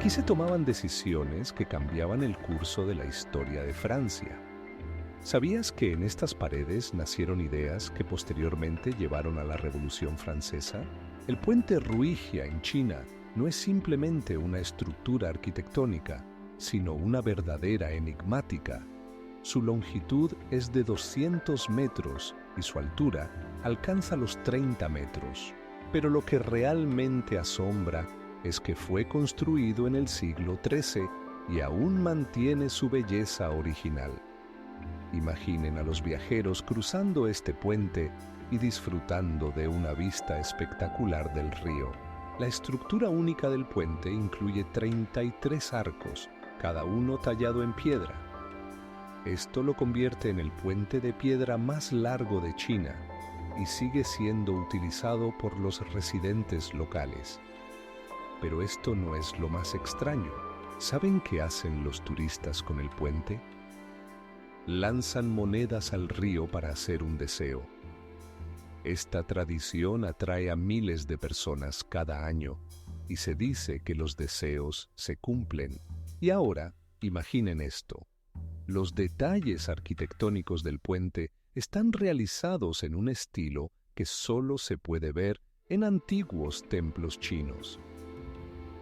Aquí se tomaban decisiones que cambiaban el curso de la historia de Francia. ¿Sabías que en estas paredes nacieron ideas que posteriormente llevaron a la Revolución Francesa? El puente Ruijia en China no es simplemente una estructura arquitectónica, sino una verdadera enigmática. Su longitud es de 200 metros y su altura alcanza los 30 metros. Pero lo que realmente asombra es que fue construido en el siglo XIII y aún mantiene su belleza original. Imaginen a los viajeros cruzando este puente y disfrutando de una vista espectacular del río. La estructura única del puente incluye 33 arcos, cada uno tallado en piedra. Esto lo convierte en el puente de piedra más largo de China y sigue siendo utilizado por los residentes locales. Pero esto no es lo más extraño. ¿Saben qué hacen los turistas con el puente? Lanzan monedas al río para hacer un deseo. Esta tradición atrae a miles de personas cada año y se dice que los deseos se cumplen. Y ahora, imaginen esto. Los detalles arquitectónicos del puente están realizados en un estilo que solo se puede ver en antiguos templos chinos.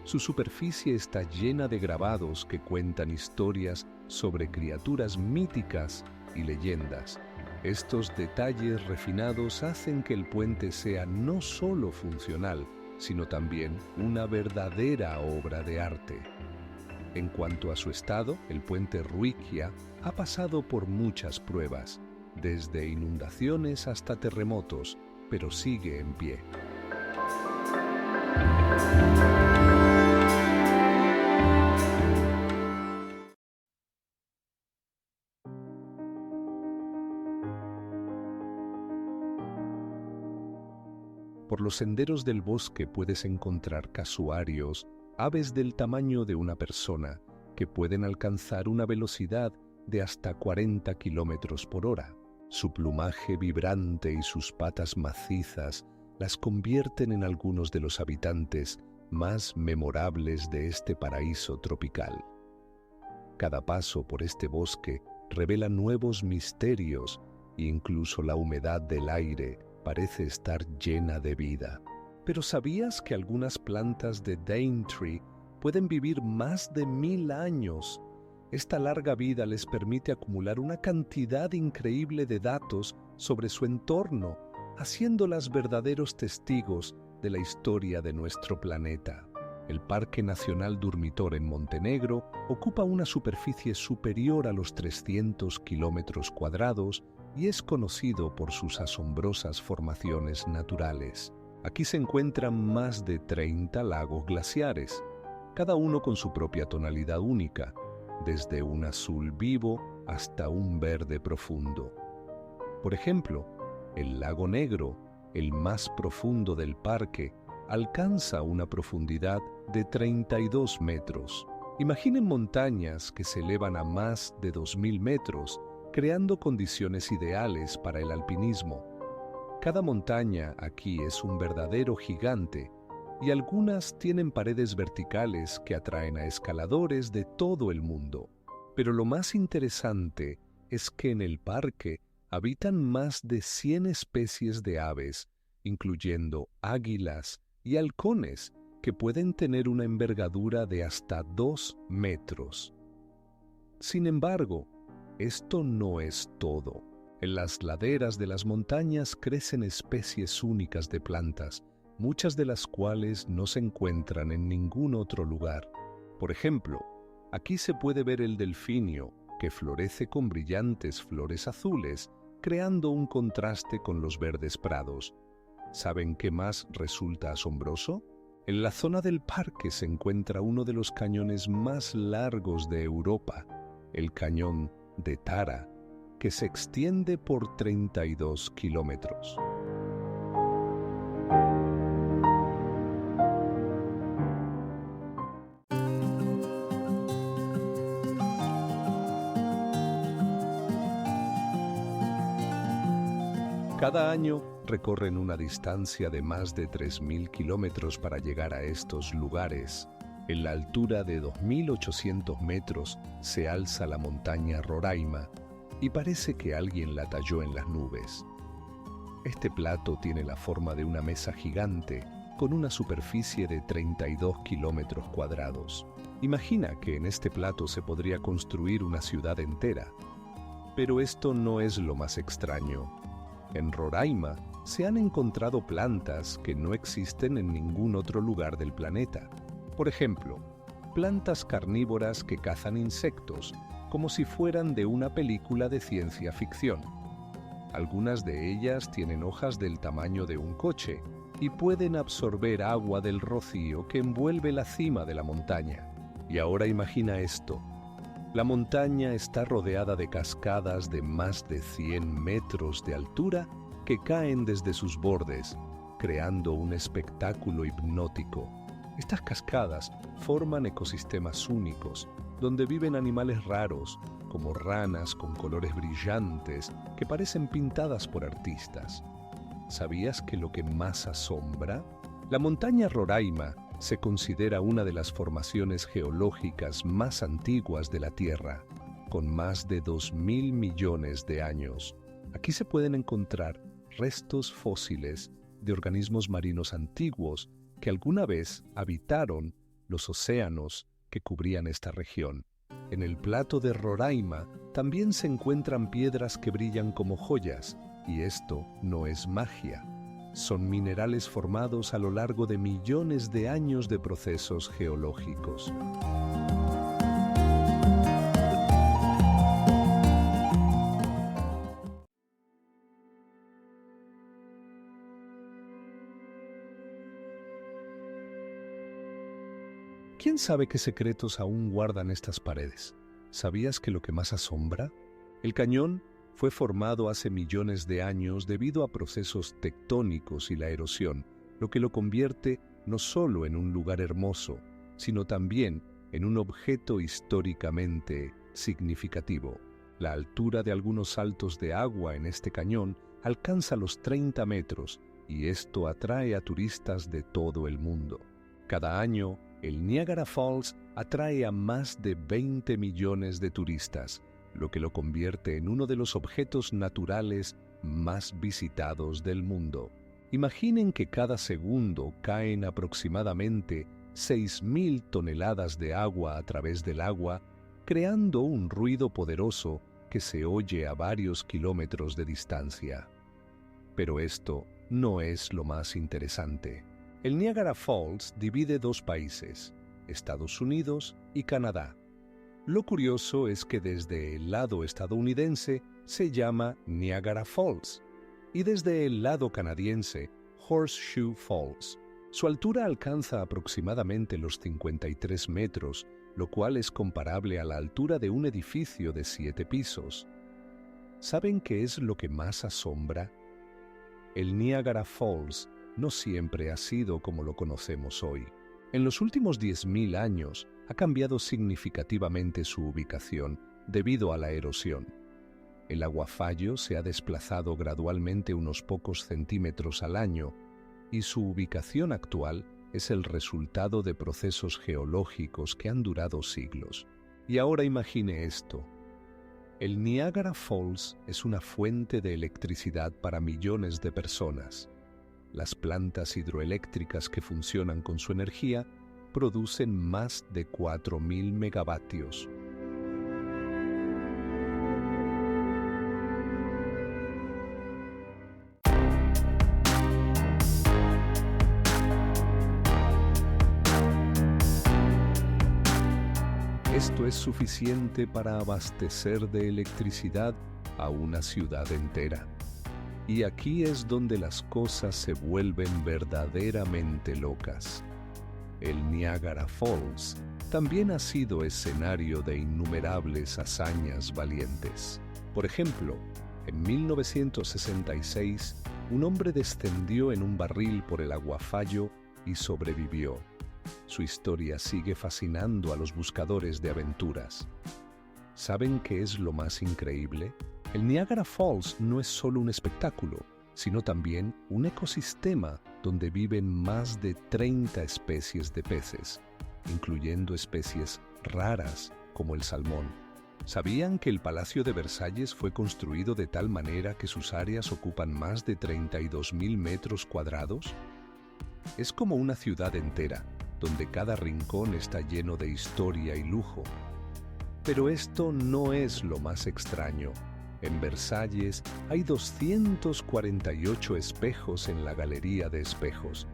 Su superficie está llena de grabados que cuentan historias sobre criaturas míticas y leyendas. Estos detalles refinados hacen que el puente sea no solo funcional, sino también una verdadera obra de arte. En cuanto a su estado, el puente Ruijia ha pasado por muchas pruebas, desde inundaciones hasta terremotos, pero sigue en pie. Por los senderos del bosque puedes encontrar casuarios, aves del tamaño de una persona, que pueden alcanzar una velocidad de hasta 40 kilómetros por hora. Su plumaje vibrante y sus patas macizas las convierten en algunos de los habitantes más memorables de este paraíso tropical. Cada paso por este bosque revela nuevos misterios e incluso la humedad del aire parece estar llena de vida. Pero ¿sabías que algunas plantas de Daintree pueden vivir más de 1000 años? Esta larga vida les permite acumular una cantidad increíble de datos sobre su entorno, haciéndolas verdaderos testigos de la historia de nuestro planeta. El Parque Nacional Durmitor en Montenegro ocupa una superficie superior a los 300 kilómetros cuadrados y es conocido por sus asombrosas formaciones naturales. Aquí se encuentran más de 30 lagos glaciares, cada uno con su propia tonalidad única, desde un azul vivo hasta un verde profundo. Por ejemplo, el Lago Negro, el más profundo del parque, alcanza una profundidad de 32 metros. Imaginen montañas que se elevan a más de 2000 metros, creando condiciones ideales para el alpinismo. Cada montaña aquí es un verdadero gigante y algunas tienen paredes verticales que atraen a escaladores de todo el mundo. Pero lo más interesante es que en el parque habitan más de 100 especies de aves, incluyendo águilas y halcones, que pueden tener una envergadura de hasta 2 metros. Sin embargo, esto no es todo. En las laderas de las montañas crecen especies únicas de plantas, muchas de las cuales no se encuentran en ningún otro lugar. Por ejemplo, aquí se puede ver el delfinio, que florece con brillantes flores azules, creando un contraste con los verdes prados. ¿Saben qué más resulta asombroso? En la zona del parque se encuentra uno de los cañones más largos de Europa, el Cañón de Tara, que se extiende por 32 kilómetros. Cada año recorren una distancia de más de 3000 kilómetros para llegar a estos lugares. En la altura de 2.800 metros se alza la montaña Roraima y parece que alguien la talló en las nubes. Este plato tiene la forma de una mesa gigante con una superficie de 32 kilómetros cuadrados. Imagina que en este plato se podría construir una ciudad entera. Pero esto no es lo más extraño. En Roraima se han encontrado plantas que no existen en ningún otro lugar del planeta. Por ejemplo, plantas carnívoras que cazan insectos, como si fueran de una película de ciencia ficción. Algunas de ellas tienen hojas del tamaño de un coche y pueden absorber agua del rocío que envuelve la cima de la montaña. Y ahora imagina esto. La montaña está rodeada de cascadas de más de 100 metros de altura que caen desde sus bordes, creando un espectáculo hipnótico. Estas cascadas forman ecosistemas únicos, donde viven animales raros, como ranas con colores brillantes que parecen pintadas por artistas. ¿Sabías que lo que más asombra? La montaña Roraima se considera una de las formaciones geológicas más antiguas de la Tierra, con más de 2.000 millones de años. Aquí se pueden encontrar restos fósiles de organismos marinos antiguos que alguna vez habitaron los océanos que cubrían esta región. En el plato de Roraima también se encuentran piedras que brillan como joyas, y esto no es magia. Son minerales formados a lo largo de millones de años de procesos geológicos. ¿Quién sabe qué secretos aún guardan estas paredes? ¿Sabías que lo que más asombra? El cañón fue formado hace millones de años debido a procesos tectónicos y la erosión, lo que lo convierte no solo en un lugar hermoso, sino también en un objeto históricamente significativo. La altura de algunos saltos de agua en este cañón alcanza los 30 metros y esto atrae a turistas de todo el mundo. Cada año, el Niagara Falls atrae a más de 20 millones de turistas, lo que lo convierte en uno de los objetos naturales más visitados del mundo. Imaginen que cada segundo caen aproximadamente 6.000 toneladas de agua a través del agua, creando un ruido poderoso que se oye a varios kilómetros de distancia. Pero esto no es lo más interesante. El Niagara Falls divide dos países, Estados Unidos y Canadá. Lo curioso es que desde el lado estadounidense se llama Niagara Falls y desde el lado canadiense Horseshoe Falls. Su altura alcanza aproximadamente los 53 metros, lo cual es comparable a la altura de un edificio de 7 pisos. ¿Saben qué es lo que más asombra? El Niagara Falls no siempre ha sido como lo conocemos hoy. En los últimos 10.000 años ha cambiado significativamente su ubicación debido a la erosión. El aguafallo se ha desplazado gradualmente unos pocos centímetros al año y su ubicación actual es el resultado de procesos geológicos que han durado siglos. Y ahora imagine esto. El Niagara Falls es una fuente de electricidad para millones de personas. Las plantas hidroeléctricas que funcionan con su energía producen más de 4.000 megavatios. Esto es suficiente para abastecer de electricidad a una ciudad entera. Y aquí es donde las cosas se vuelven verdaderamente locas. El Niagara Falls también ha sido escenario de innumerables hazañas valientes. Por ejemplo, en 1966, un hombre descendió en un barril por el aguafallo y sobrevivió. Su historia sigue fascinando a los buscadores de aventuras. ¿Saben qué es lo más increíble? El Niagara Falls no es solo un espectáculo, sino también un ecosistema donde viven más de 30 especies de peces. incluyendo especies raras como el salmón. ¿Sabían que el Palacio de Versalles fue construido de tal manera que sus áreas ocupan más de 32.000 metros cuadrados? Es como una ciudad entera, donde cada rincón está lleno de historia y lujo. Pero esto no es lo más extraño. En Versalles hay 248 espejos en la Galería de Espejos.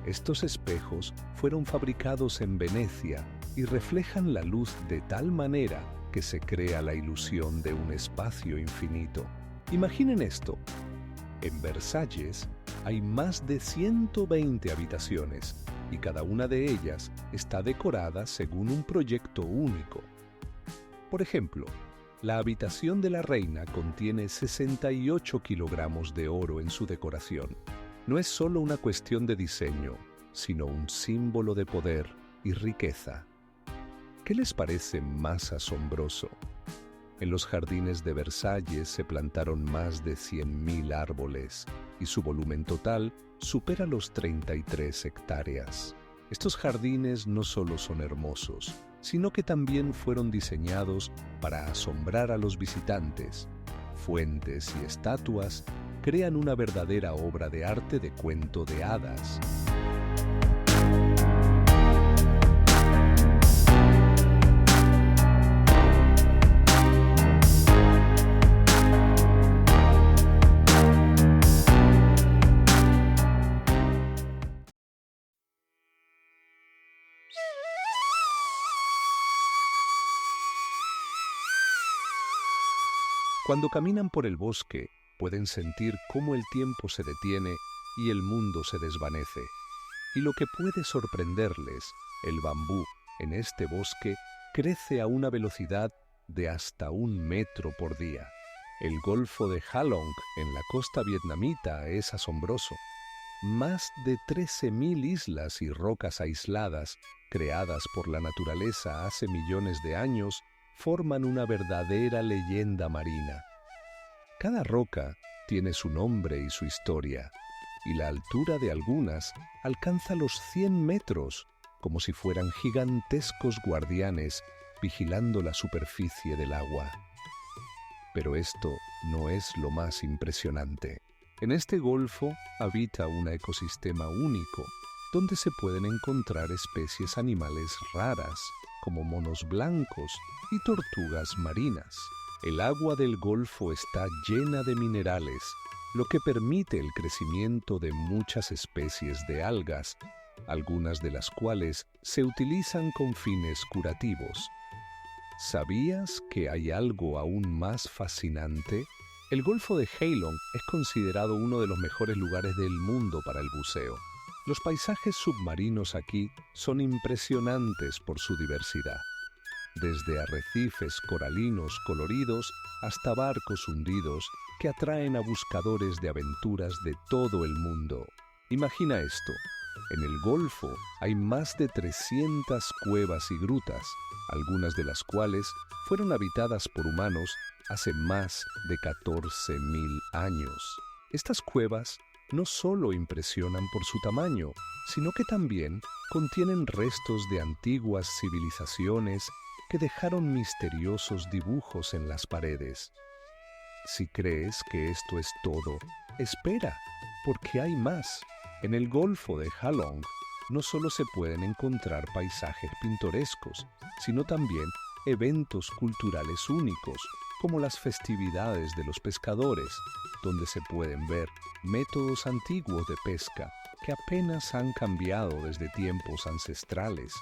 Estos espejos fueron fabricados en Venecia y reflejan la luz de tal manera que se crea la ilusión de un espacio infinito. Imaginen esto. En Versalles hay más de 120 habitaciones y cada una de ellas está decorada según un proyecto único. Por ejemplo, la habitación de la reina contiene 68 kilogramos de oro en su decoración. No es solo una cuestión de diseño, sino un símbolo de poder y riqueza. ¿Qué les parece más asombroso? En los jardines de Versalles se plantaron más de 100.000 árboles y su volumen total supera los 33 hectáreas. Estos jardines no solo son hermosos, sino que también fueron diseñados para asombrar a los visitantes. Fuentes y estatuas crean una verdadera obra de arte de cuento de hadas. Cuando caminan por el bosque, pueden sentir cómo el tiempo se detiene y el mundo se desvanece. Y lo que puede sorprenderles, el bambú en este bosque crece a una velocidad de hasta 1 metro por día. El Golfo de Halong en la costa vietnamita es asombroso. Más de 13.000 islas y rocas aisladas, creadas por la naturaleza hace millones de años, forman una verdadera leyenda marina. Cada roca tiene su nombre y su historia, y la altura de algunas alcanza los 100 metros, como si fueran gigantescos guardianes vigilando la superficie del agua. Pero esto no es lo más impresionante. En este golfo habita un ecosistema único, donde se pueden encontrar especies animales raras, como monos blancos y tortugas marinas. El agua del Golfo está llena de minerales, lo que permite el crecimiento de muchas especies de algas, algunas de las cuales se utilizan con fines curativos. ¿Sabías que hay algo aún más fascinante? El Golfo de Halong es considerado uno de los mejores lugares del mundo para el buceo. Los paisajes submarinos aquí son impresionantes por su diversidad. Desde arrecifes coralinos coloridos hasta barcos hundidos que atraen a buscadores de aventuras de todo el mundo. Imagina esto, en el Golfo hay más de 300 cuevas y grutas, algunas de las cuales fueron habitadas por humanos hace más de 14.000 años. Estas cuevas no solo impresionan por su tamaño, sino que también contienen restos de antiguas civilizaciones que dejaron misteriosos dibujos en las paredes. Si crees que esto es todo, espera, porque hay más. En el Golfo de Halong no solo se pueden encontrar paisajes pintorescos, sino también eventos culturales únicos, como las festividades de los pescadores, donde se pueden ver métodos antiguos de pesca que apenas han cambiado desde tiempos ancestrales.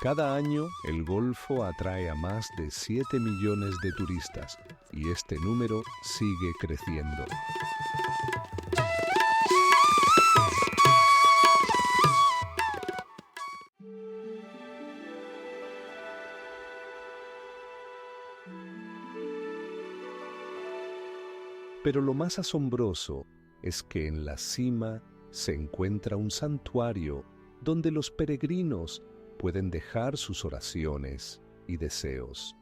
Cada año, el Golfo atrae a más de 7 millones de turistas y este número sigue creciendo. Pero lo más asombroso es que en la cima se encuentra un santuario donde los peregrinos pueden dejar sus oraciones y deseos.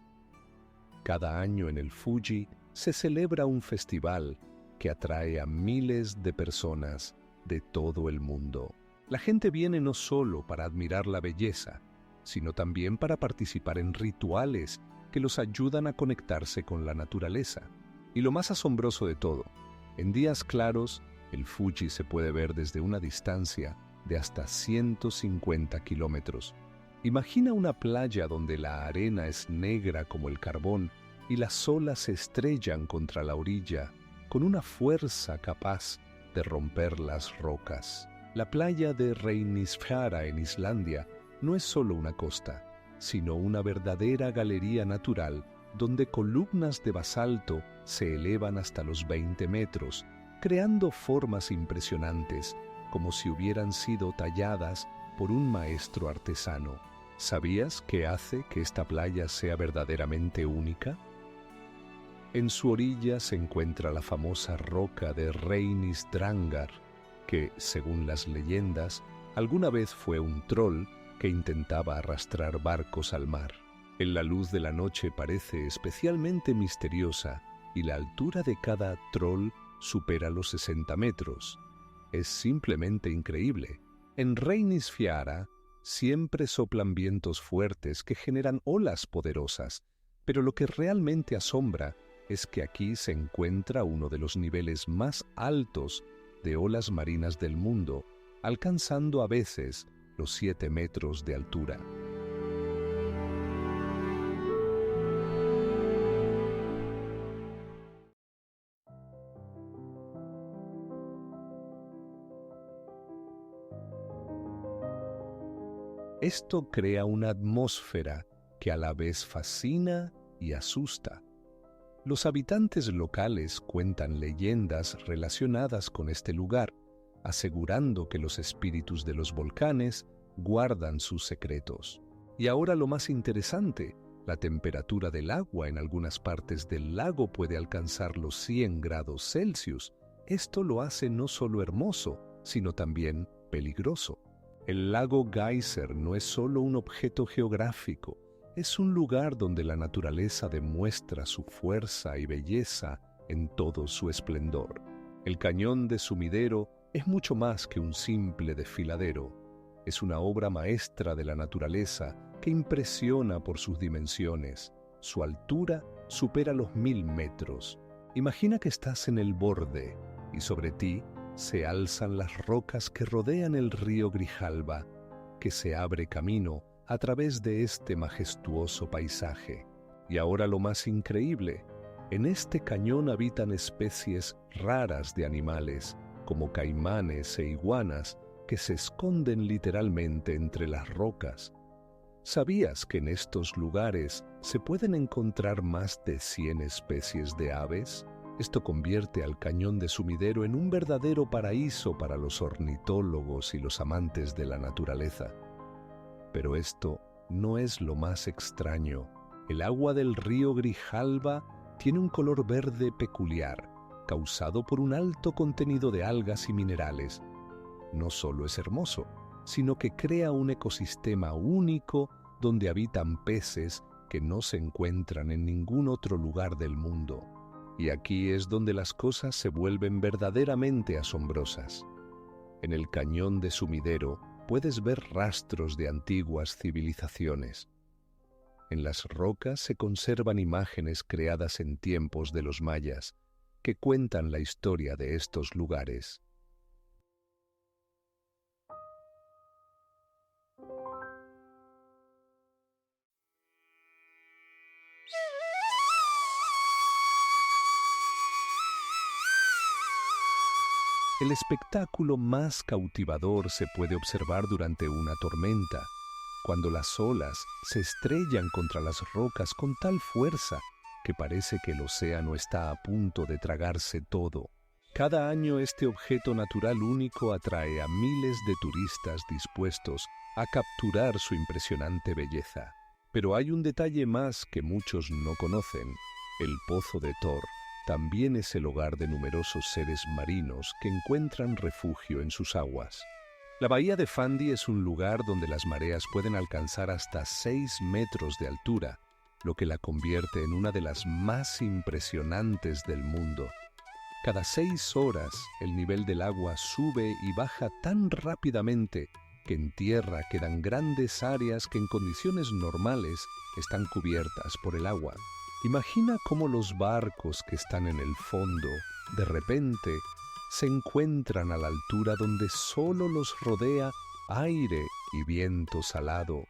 Cada año en el Fuji se celebra un festival que atrae a miles de personas de todo el mundo. La gente viene no solo para admirar la belleza, sino también para participar en rituales que los ayudan a conectarse con la naturaleza. Y lo más asombroso de todo, en días claros, el Fuji se puede ver desde una distancia de hasta 150 kilómetros. Imagina una playa donde la arena es negra como el carbón y las olas se estrellan contra la orilla con una fuerza capaz de romper las rocas. La playa de Reynisfjara en Islandia no es solo una costa, sino una verdadera galería natural donde columnas de basalto se elevan hasta los 20 metros, creando formas impresionantes, como si hubieran sido talladas por un maestro artesano. ¿Sabías qué hace que esta playa sea verdaderamente única? En su orilla se encuentra la famosa roca de Reynisdrangar, que, según las leyendas, alguna vez fue un troll que intentaba arrastrar barcos al mar. En la luz de la noche parece especialmente misteriosa y la altura de cada troll supera los 60 metros. Es simplemente increíble. En Reynisfjara siempre soplan vientos fuertes que generan olas poderosas, pero lo que realmente asombra es que aquí se encuentra uno de los niveles más altos de olas marinas del mundo, alcanzando a veces los 7 metros de altura. Esto crea una atmósfera que a la vez fascina y asusta. Los habitantes locales cuentan leyendas relacionadas con este lugar, asegurando que los espíritus de los volcanes guardan sus secretos. Y ahora lo más interesante, la temperatura del agua en algunas partes del lago puede alcanzar los 100 grados Celsius. Esto lo hace no solo hermoso, sino también peligroso. El lago Geyser no es solo un objeto geográfico, es un lugar donde la naturaleza demuestra su fuerza y belleza en todo su esplendor. El cañón de Sumidero es mucho más que un simple desfiladero. Es una obra maestra de la naturaleza que impresiona por sus dimensiones. Su altura supera los 1000 metros. Imagina que estás en el borde y sobre ti se alzan las rocas que rodean el río Grijalba, que se abre camino a través de este majestuoso paisaje. Y ahora lo más increíble, en este cañón habitan especies raras de animales, como caimanes e iguanas, que se esconden literalmente entre las rocas. ¿Sabías que en estos lugares se pueden encontrar más de 100 especies de aves? Esto convierte al Cañón de Sumidero en un verdadero paraíso para los ornitólogos y los amantes de la naturaleza. Pero esto no es lo más extraño. El agua del río Grijalba tiene un color verde peculiar, causado por un alto contenido de algas y minerales. No solo es hermoso, sino que crea un ecosistema único donde habitan peces que no se encuentran en ningún otro lugar del mundo. Y aquí es donde las cosas se vuelven verdaderamente asombrosas. En el Cañón de Sumidero puedes ver rastros de antiguas civilizaciones. En las rocas se conservan imágenes creadas en tiempos de los mayas, que cuentan la historia de estos lugares. El espectáculo más cautivador se puede observar durante una tormenta, cuando las olas se estrellan contra las rocas con tal fuerza que parece que el océano está a punto de tragarse todo. Cada año este objeto natural único atrae a miles de turistas dispuestos a capturar su impresionante belleza. Pero hay un detalle más que muchos no conocen: el Pozo de Thor también es el hogar de numerosos seres marinos que encuentran refugio en sus aguas. La bahía de Fundy es un lugar donde las mareas pueden alcanzar hasta 6 metros de altura, lo que la convierte en una de las más impresionantes del mundo. Cada 6 horas el nivel del agua sube y baja tan rápidamente que en tierra quedan grandes áreas que en condiciones normales están cubiertas por el agua. Imagina cómo los barcos que están en el fondo, de repente, se encuentran a la altura donde solo los rodea aire y viento salado,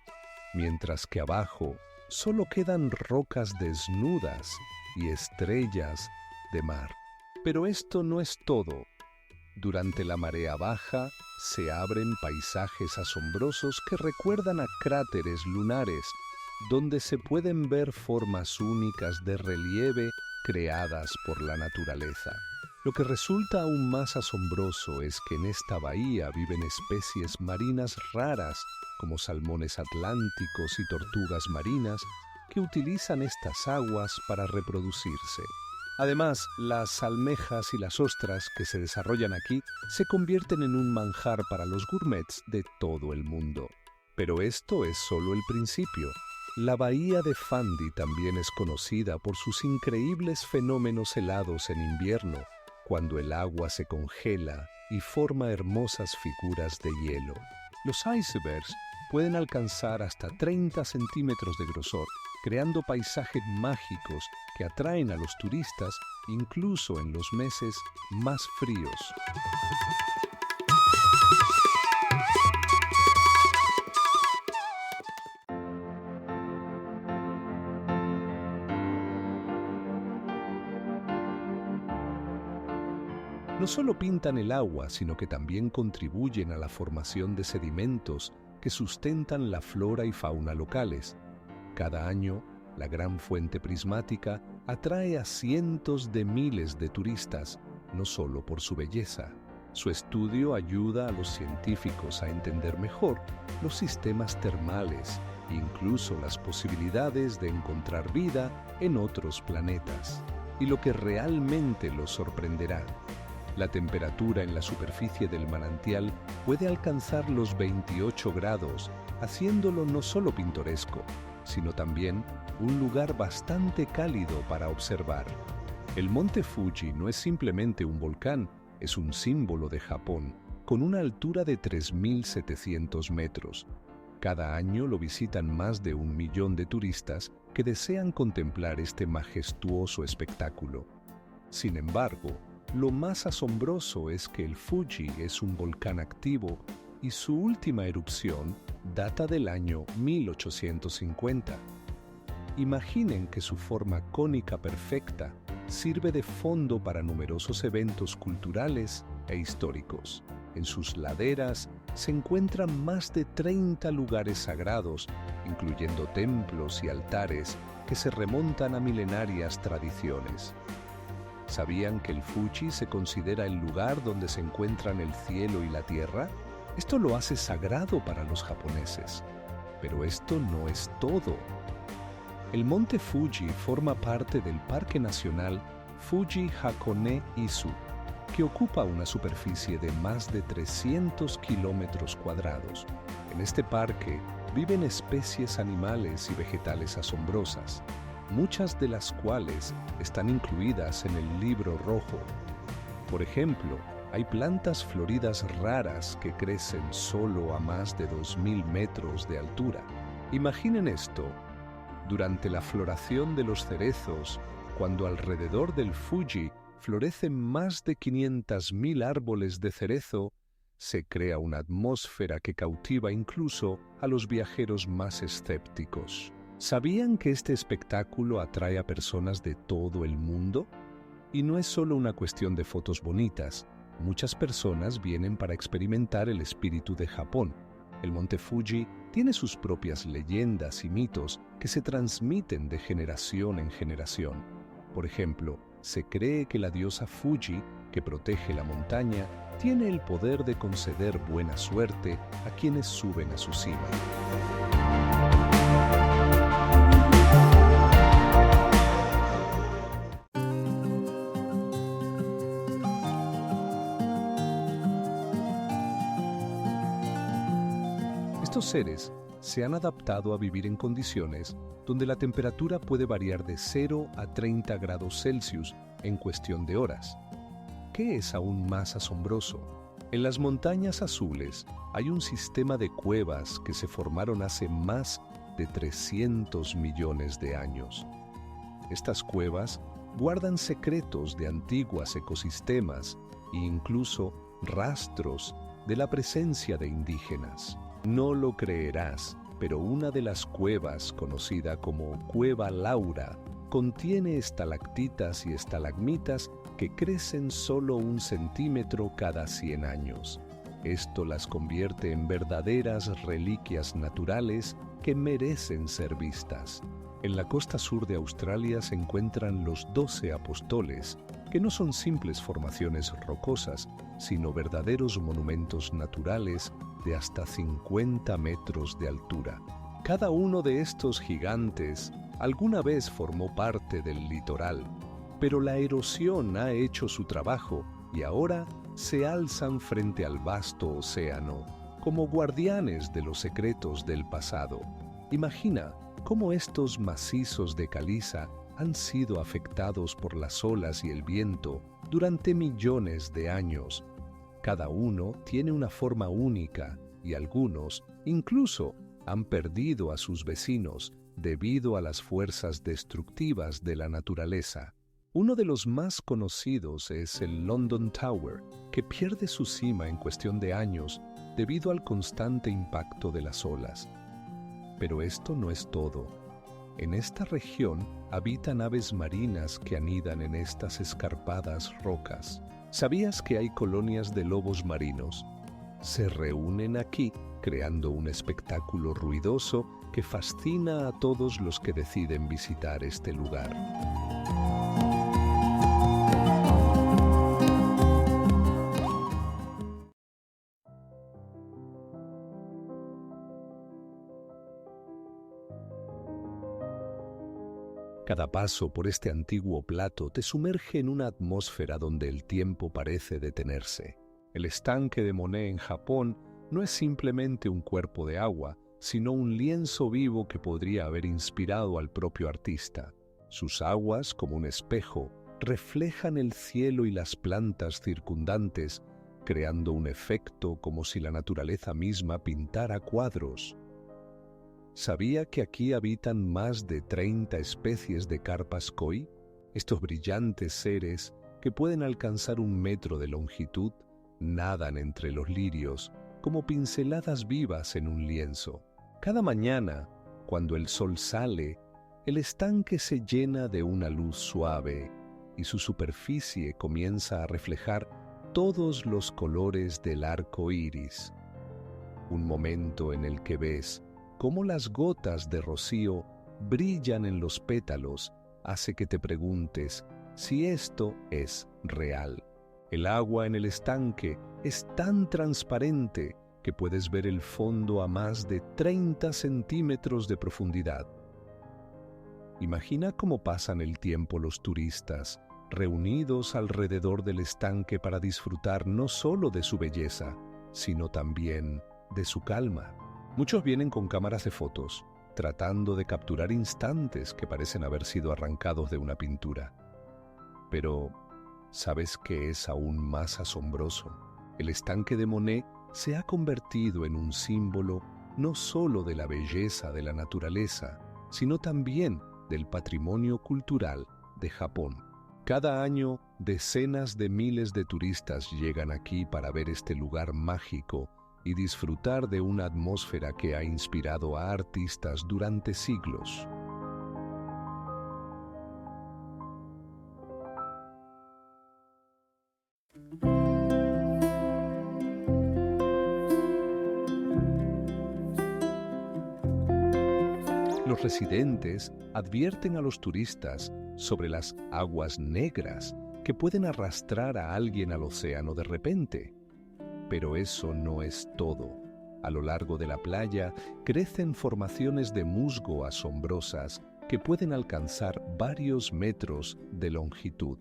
mientras que abajo solo quedan rocas desnudas y estrellas de mar. Pero esto no es todo. Durante la marea baja se abren paisajes asombrosos que recuerdan a cráteres lunares, donde se pueden ver formas únicas de relieve creadas por la naturaleza. Lo que resulta aún más asombroso es que en esta bahía viven especies marinas raras como salmones atlánticos y tortugas marinas que utilizan estas aguas para reproducirse. Además, las almejas y las ostras que se desarrollan aquí se convierten en un manjar para los gourmets de todo el mundo. Pero esto es solo el principio. La bahía de Fundy también es conocida por sus increíbles fenómenos helados en invierno, cuando el agua se congela y forma hermosas figuras de hielo. Los icebergs pueden alcanzar hasta 30 centímetros de grosor, creando paisajes mágicos que atraen a los turistas incluso en los meses más fríos. No solo pintan el agua, sino que también contribuyen a la formación de sedimentos que sustentan la flora y fauna locales. Cada año, la gran fuente prismática atrae a cientos de miles de turistas, no solo por su belleza. Su estudio ayuda a los científicos a entender mejor los sistemas termales e incluso las posibilidades de encontrar vida en otros planetas. Y lo que realmente los sorprenderá: la temperatura en la superficie del manantial puede alcanzar los 28 grados, haciéndolo no solo pintoresco, sino también un lugar bastante cálido para observar. El monte Fuji no es simplemente un volcán, es un símbolo de Japón, con una altura de 3.700 metros. Cada año lo visitan más de 1 millón de turistas que desean contemplar este majestuoso espectáculo. Sin embargo, lo más asombroso es que el Fuji es un volcán activo y su última erupción data del año 1850. Imaginen que su forma cónica perfecta sirve de fondo para numerosos eventos culturales e históricos. En sus laderas se encuentran más de 30 lugares sagrados, incluyendo templos y altares que se remontan a milenarias tradiciones. ¿Sabían que el Fuji se considera el lugar donde se encuentran el cielo y la tierra? Esto lo hace sagrado para los japoneses. Pero esto no es todo. El monte Fuji forma parte del Parque Nacional Fuji-Hakone-Izu, que ocupa una superficie de más de 300 kilómetros cuadrados. En este parque viven especies animales y vegetales asombrosas, muchas de las cuales están incluidas en el Libro Rojo. Por ejemplo, hay plantas floridas raras que crecen solo a más de 2.000 metros de altura. Imaginen esto: durante la floración de los cerezos, cuando alrededor del Fuji florecen más de 500.000 árboles de cerezo, se crea una atmósfera que cautiva incluso a los viajeros más escépticos. ¿Sabían que este espectáculo atrae a personas de todo el mundo? Y no es solo una cuestión de fotos bonitas. Muchas personas vienen para experimentar el espíritu de Japón. El monte Fuji tiene sus propias leyendas y mitos que se transmiten de generación en generación. Por ejemplo, se cree que la diosa Fuji, que protege la montaña, tiene el poder de conceder buena suerte a quienes suben a su cima. Estos seres se han adaptado a vivir en condiciones donde la temperatura puede variar de 0 a 30 grados Celsius en cuestión de horas. ¿Qué es aún más asombroso? En las montañas azules hay un sistema de cuevas que se formaron hace más de 300 millones de años. Estas cuevas guardan secretos de antiguos ecosistemas e incluso rastros de la presencia de indígenas. No lo creerás, pero una de las cuevas, conocida como Cueva Laura, contiene estalactitas y estalagmitas que crecen solo 1 centímetro cada 100 años. Esto las convierte en verdaderas reliquias naturales que merecen ser vistas. En la costa sur de Australia se encuentran los 12 Apóstoles, que no son simples formaciones rocosas, sino verdaderos monumentos naturales de hasta 50 metros de altura. Cada uno de estos gigantes alguna vez formó parte del litoral, pero la erosión ha hecho su trabajo y ahora se alzan frente al vasto océano como guardianes de los secretos del pasado. Imagina cómo estos macizos de caliza han sido afectados por las olas y el viento durante millones de años. Cada uno tiene una forma única y algunos incluso han perdido a sus vecinos debido a las fuerzas destructivas de la naturaleza. Uno de los más conocidos es el London Tower, que pierde su cima en cuestión de años debido al constante impacto de las olas. Pero esto no es todo. En esta región habitan aves marinas que anidan en estas escarpadas rocas. ¿Sabías que hay colonias de lobos marinos? Se reúnen aquí creando un espectáculo ruidoso que fascina a todos los que deciden visitar este lugar. Cada paso por este antiguo plato te sumerge en una atmósfera donde el tiempo parece detenerse. El estanque de Monet en Japón no es simplemente un cuerpo de agua, sino un lienzo vivo que podría haber inspirado al propio artista. Sus aguas, como un espejo, reflejan el cielo y las plantas circundantes, creando un efecto como si la naturaleza misma pintara cuadros. ¿Sabía que aquí habitan más de 30 especies de carpas koi? Estos brillantes seres, que pueden alcanzar 1 metro de longitud, nadan entre los lirios como pinceladas vivas en un lienzo. Cada mañana, cuando el sol sale, el estanque se llena de una luz suave y su superficie comienza a reflejar todos los colores del arco iris. Un momento en el que ves cómo las gotas de rocío brillan en los pétalos hace que te preguntes si esto es real. El agua en el estanque es tan transparente que puedes ver el fondo a más de 30 centímetros de profundidad. Imagina cómo pasan el tiempo los turistas, reunidos alrededor del estanque para disfrutar no solo de su belleza, sino también de su calma. Muchos vienen con cámaras de fotos, tratando de capturar instantes que parecen haber sido arrancados de una pintura. Pero, ¿sabes qué es aún más asombroso? El estanque de Monet se ha convertido en un símbolo no solo de la belleza de la naturaleza, sino también del patrimonio cultural de Japón. Cada año, decenas de miles de turistas llegan aquí para ver este lugar mágico y disfrutar de una atmósfera que ha inspirado a artistas durante siglos. Los residentes advierten a los turistas sobre las aguas negras que pueden arrastrar a alguien al océano de repente. Pero eso no es todo. A lo largo de la playa crecen formaciones de musgo asombrosas que pueden alcanzar varios metros de longitud.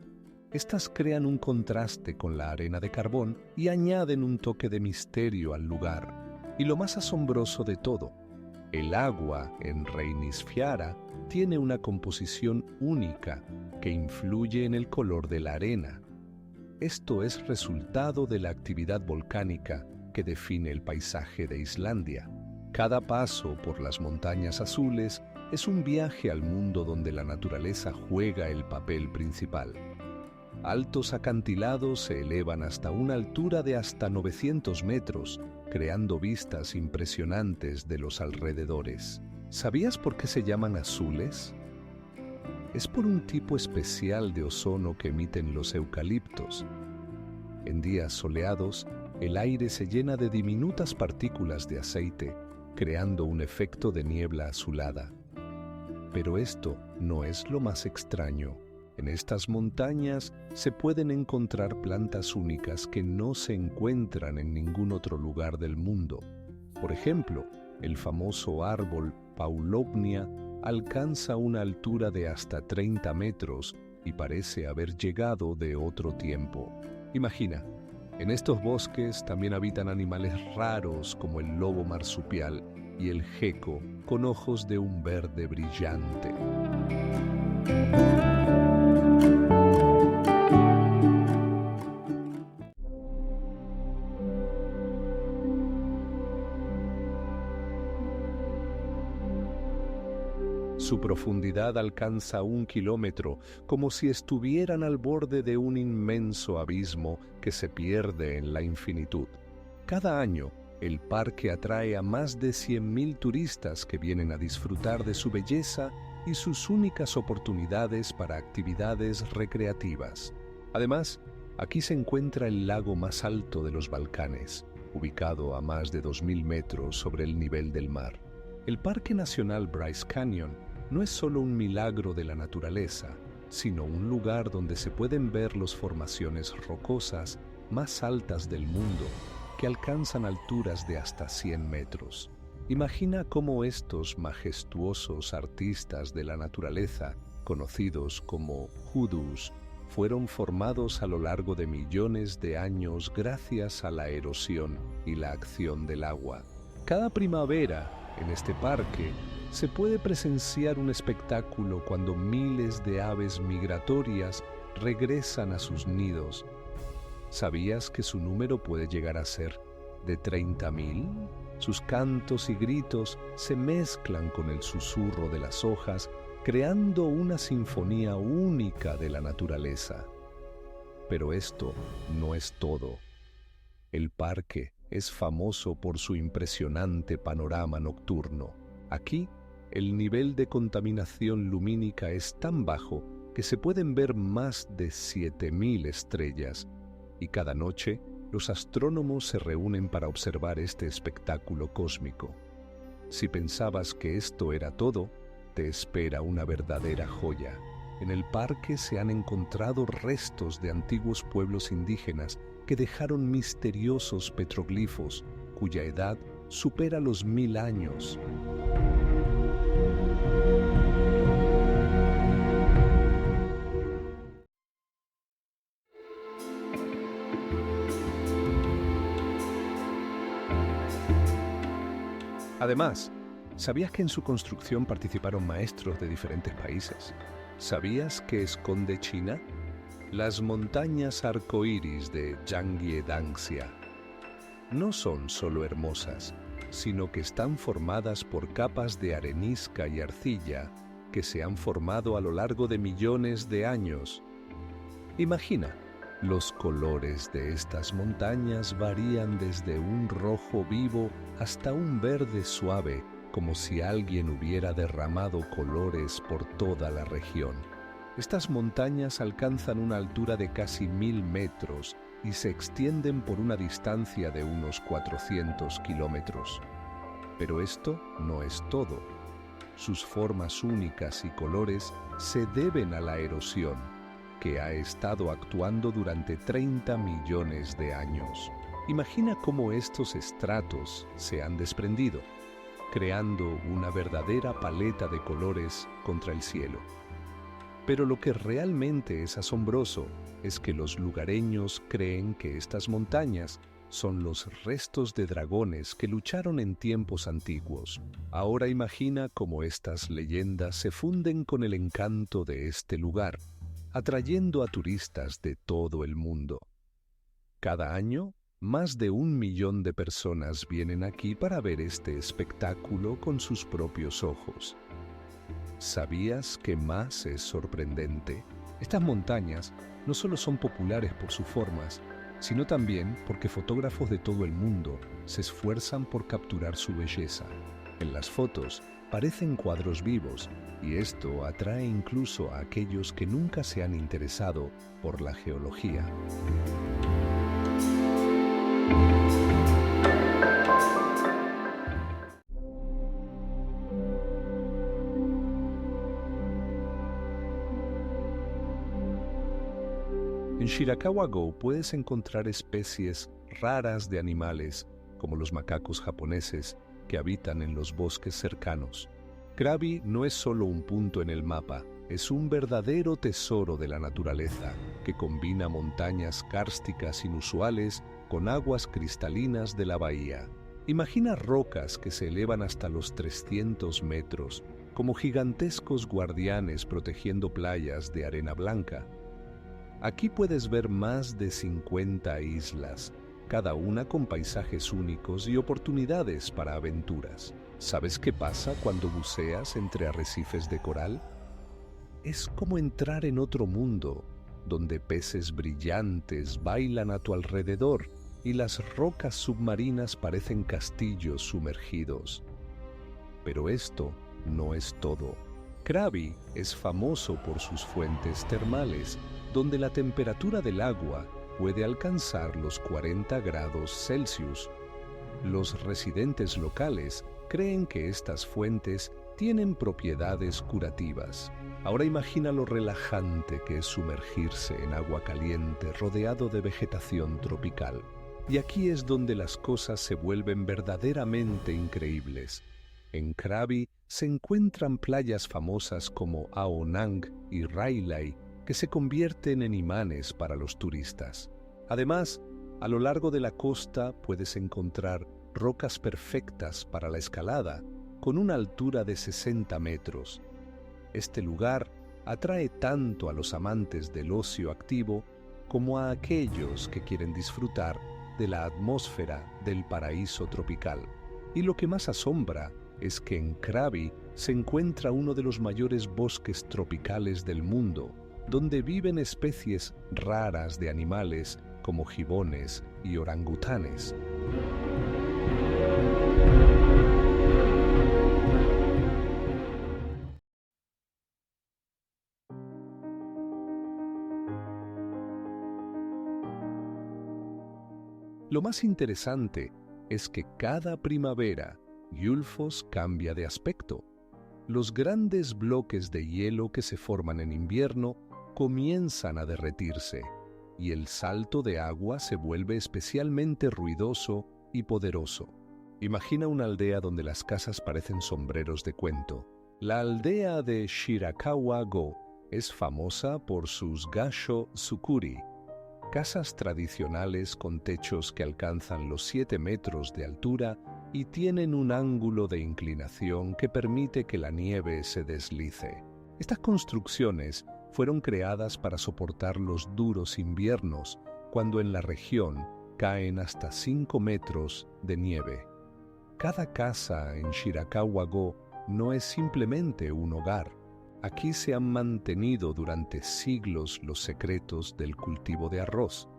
Estas crean un contraste con la arena de carbón y añaden un toque de misterio al lugar. Y lo más asombroso de todo, el agua en Reinisfjara tiene una composición única que influye en el color de la arena. Esto es resultado de la actividad volcánica que define el paisaje de Islandia. Cada paso por las montañas azules es un viaje al mundo donde la naturaleza juega el papel principal. Altos acantilados se elevan hasta una altura de hasta 900 metros, creando vistas impresionantes de los alrededores. ¿Sabías por qué se llaman azules? Es por un tipo especial de ozono que emiten los eucaliptos. En días soleados, el aire se llena de diminutas partículas de aceite, creando un efecto de niebla azulada. Pero esto no es lo más extraño. En estas montañas se pueden encontrar plantas únicas que no se encuentran en ningún otro lugar del mundo. Por ejemplo, el famoso árbol Paulownia alcanza una altura de hasta 30 metros y parece haber llegado de otro tiempo. Imagina, en estos bosques también habitan animales raros como el lobo marsupial y el geco con ojos de un verde brillante. Su profundidad alcanza 1 kilómetro, como si estuvieran al borde de un inmenso abismo que se pierde en la infinitud. Cada año, el parque atrae a más de 100.000 turistas que vienen a disfrutar de su belleza y sus únicas oportunidades para actividades recreativas. Además, aquí se encuentra el lago más alto de los Balcanes, ubicado a más de 2.000 metros sobre el nivel del mar. El Parque Nacional Bryce Canyon no es solo un milagro de la naturaleza, sino un lugar donde se pueden ver las formaciones rocosas más altas del mundo, que alcanzan alturas de hasta 100 metros. Imagina cómo estos majestuosos artistas de la naturaleza, conocidos como hoodoos, fueron formados a lo largo de millones de años gracias a la erosión y la acción del agua. Cada primavera, en este parque, se puede presenciar un espectáculo cuando miles de aves migratorias regresan a sus nidos. ¿Sabías que su número puede llegar a ser de 30.000? Sus cantos y gritos se mezclan con el susurro de las hojas, creando una sinfonía única de la naturaleza. Pero esto no es todo. El parque es famoso por su impresionante panorama nocturno. Aquí, el nivel de contaminación lumínica es tan bajo que se pueden ver más de 7.000 estrellas, y cada noche los astrónomos se reúnen para observar este espectáculo cósmico. Si pensabas que esto era todo, te espera una verdadera joya. En el parque se han encontrado restos de antiguos pueblos indígenas que dejaron misteriosos petroglifos, cuya edad supera los 1.000 años. Además, ¿sabías que en su construcción participaron maestros de diferentes países? ¿Sabías qué esconde China? Las montañas arcoíris de Yangtze no son solo hermosas, sino que están formadas por capas de arenisca y arcilla que se han formado a lo largo de millones de años. Imagina, los colores de estas montañas varían desde un rojo vivo hasta un verde suave, como si alguien hubiera derramado colores por toda la región. Estas montañas alcanzan una altura de casi 1.000 metros y se extienden por una distancia de unos 400 kilómetros. Pero esto no es todo. Sus formas únicas y colores se deben a la erosión, que ha estado actuando durante 30 millones de años. Imagina cómo estos estratos se han desprendido, creando una verdadera paleta de colores contra el cielo. Pero lo que realmente es asombroso es que los lugareños creen que estas montañas son los restos de dragones que lucharon en tiempos antiguos. Ahora imagina cómo estas leyendas se funden con el encanto de este lugar, atrayendo a turistas de todo el mundo. Cada año, más de 1 millón de personas vienen aquí para ver este espectáculo con sus propios ojos. ¿Sabías que más es sorprendente? Estas montañas no solo son populares por sus formas, sino también porque fotógrafos de todo el mundo se esfuerzan por capturar su belleza. En las fotos parecen cuadros vivos, y esto atrae incluso a aquellos que nunca se han interesado por la geología. En Shirakawa-go puedes encontrar especies raras de animales, como los macacos japoneses, que habitan en los bosques cercanos. Krabi no es solo un punto en el mapa, es un verdadero tesoro de la naturaleza, que combina montañas kársticas inusuales con aguas cristalinas de la bahía. Imagina rocas que se elevan hasta los 300 metros, como gigantescos guardianes protegiendo playas de arena blanca. Aquí puedes ver más de 50 islas, cada una con paisajes únicos y oportunidades para aventuras. ¿Sabes qué pasa cuando buceas entre arrecifes de coral? Es como entrar en otro mundo, donde peces brillantes bailan a tu alrededor y las rocas submarinas parecen castillos sumergidos. Pero esto no es todo. Krabi es famoso por sus fuentes termales, donde la temperatura del agua puede alcanzar los 40 grados Celsius. Los residentes locales creen que estas fuentes tienen propiedades curativas. Ahora imagina lo relajante que es sumergirse en agua caliente rodeado de vegetación tropical. Y aquí es donde las cosas se vuelven verdaderamente increíbles. En Krabi se encuentran playas famosas como Ao Nang y Railay, que se convierten en imanes para los turistas. Además, a lo largo de la costa puedes encontrar rocas perfectas para la escalada, con una altura de 60 metros. Este lugar atrae tanto a los amantes del ocio activo como a aquellos que quieren disfrutar de la atmósfera del paraíso tropical. Y lo que más asombra es que en Krabi se encuentra uno de los mayores bosques tropicales del mundo, donde viven especies raras de animales como gibones y orangutanes. Lo más interesante es que cada primavera Gullfoss cambia de aspecto. Los grandes bloques de hielo que se forman en invierno comienzan a derretirse y el salto de agua se vuelve especialmente ruidoso y poderoso. Imagina una aldea donde las casas parecen sombreros de cuento. La aldea de Shirakawa-go es famosa por sus Gasho Tsukuri, casas tradicionales con techos que alcanzan los 7 metros de altura y tienen un ángulo de inclinación que permite que la nieve se deslice. Estas construcciones fueron creadas para soportar los duros inviernos, cuando en la región caen hasta 5 metros de nieve. Cada casa en Shirakawa-go no es simplemente un hogar. Aquí se han mantenido durante siglos los secretos del cultivo de arroz,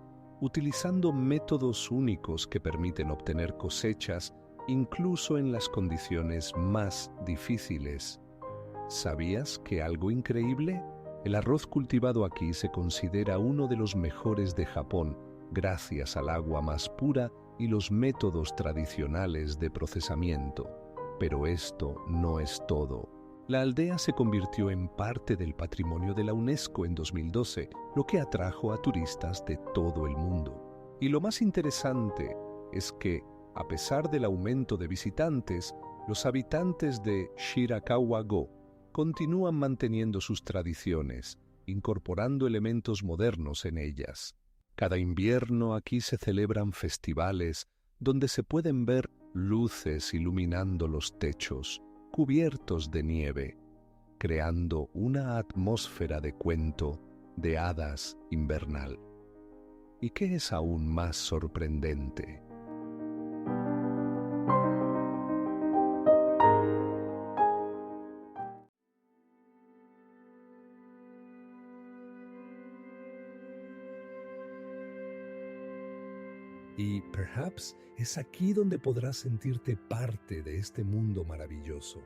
utilizando métodos únicos que permiten obtener cosechas incluso en las condiciones más difíciles. ¿Sabías que algo increíble? El arroz cultivado aquí se considera uno de los mejores de Japón, gracias al agua más pura y los métodos tradicionales de procesamiento. Pero esto no es todo. La aldea se convirtió en parte del patrimonio de la UNESCO en 2012, lo que atrajo a turistas de todo el mundo. Y lo más interesante es que, a pesar del aumento de visitantes, los habitantes de Shirakawa-go continúan manteniendo sus tradiciones, incorporando elementos modernos en ellas. Cada invierno aquí se celebran festivales donde se pueden ver luces iluminando los techos, cubiertos de nieve, creando una atmósfera de cuento de hadas invernal. ¿Y qué es aún más sorprendente? Y perhaps es aquí donde podrás sentirte parte de este mundo maravilloso.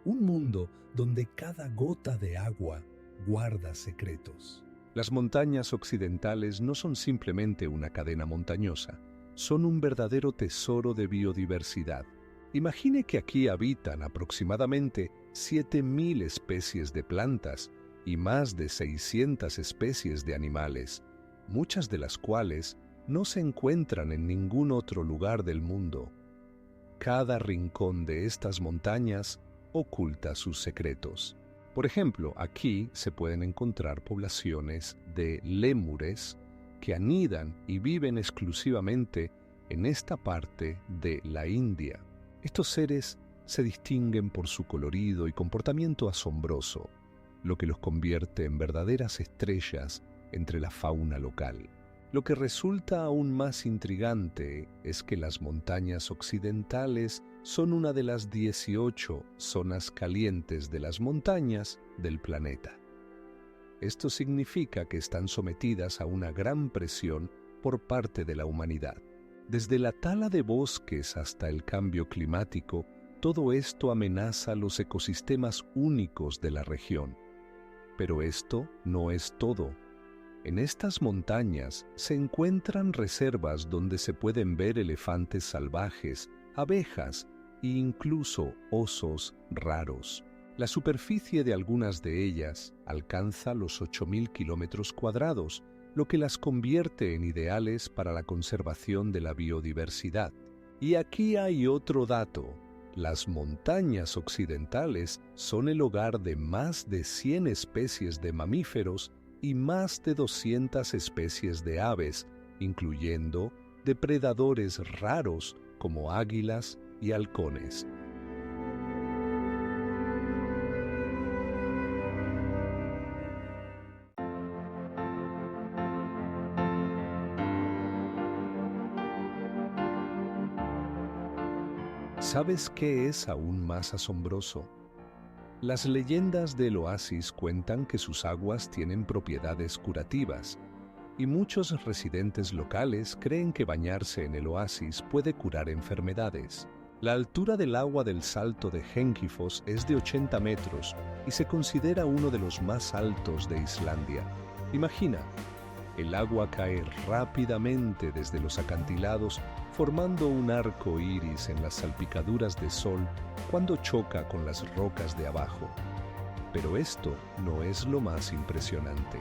Un mundo donde cada gota de agua guarda secretos. Las montañas occidentales no son simplemente una cadena montañosa, son un verdadero tesoro de biodiversidad. Imagine que aquí habitan aproximadamente 7.000 especies de plantas y más de 600 especies de animales, muchas de las cuales no se encuentran en ningún otro lugar del mundo. Cada rincón de estas montañas oculta sus secretos. Por ejemplo, aquí se pueden encontrar poblaciones de lémures que anidan y viven exclusivamente en esta parte de la India. Estos seres se distinguen por su colorido y comportamiento asombroso, lo que los convierte en verdaderas estrellas entre la fauna local. Lo que resulta aún más intrigante es que las montañas occidentales son una de las 18 zonas calientes de las montañas del planeta. Esto significa que están sometidas a una gran presión por parte de la humanidad. Desde la tala de bosques hasta el cambio climático, todo esto amenaza los ecosistemas únicos de la región. Pero esto no es todo. En estas montañas se encuentran reservas donde se pueden ver elefantes salvajes, abejas e incluso osos raros. La superficie de algunas de ellas alcanza los 8.000 kilómetros cuadrados, lo que las convierte en ideales para la conservación de la biodiversidad. Y aquí hay otro dato. Las montañas occidentales son el hogar de más de 100 especies de mamíferos y más de 200 especies de aves, incluyendo depredadores raros como águilas y halcones. ¿Sabes qué es aún más asombroso? Las leyendas del oasis cuentan que sus aguas tienen propiedades curativas, y muchos residentes locales creen que bañarse en el oasis puede curar enfermedades. La altura del agua del Salto de Hengifoss es de 80 metros y se considera uno de los más altos de Islandia. Imagina, el agua cae rápidamente desde los acantilados, formando un arco iris en las salpicaduras de sol cuando choca con las rocas de abajo. Pero esto no es lo más impresionante.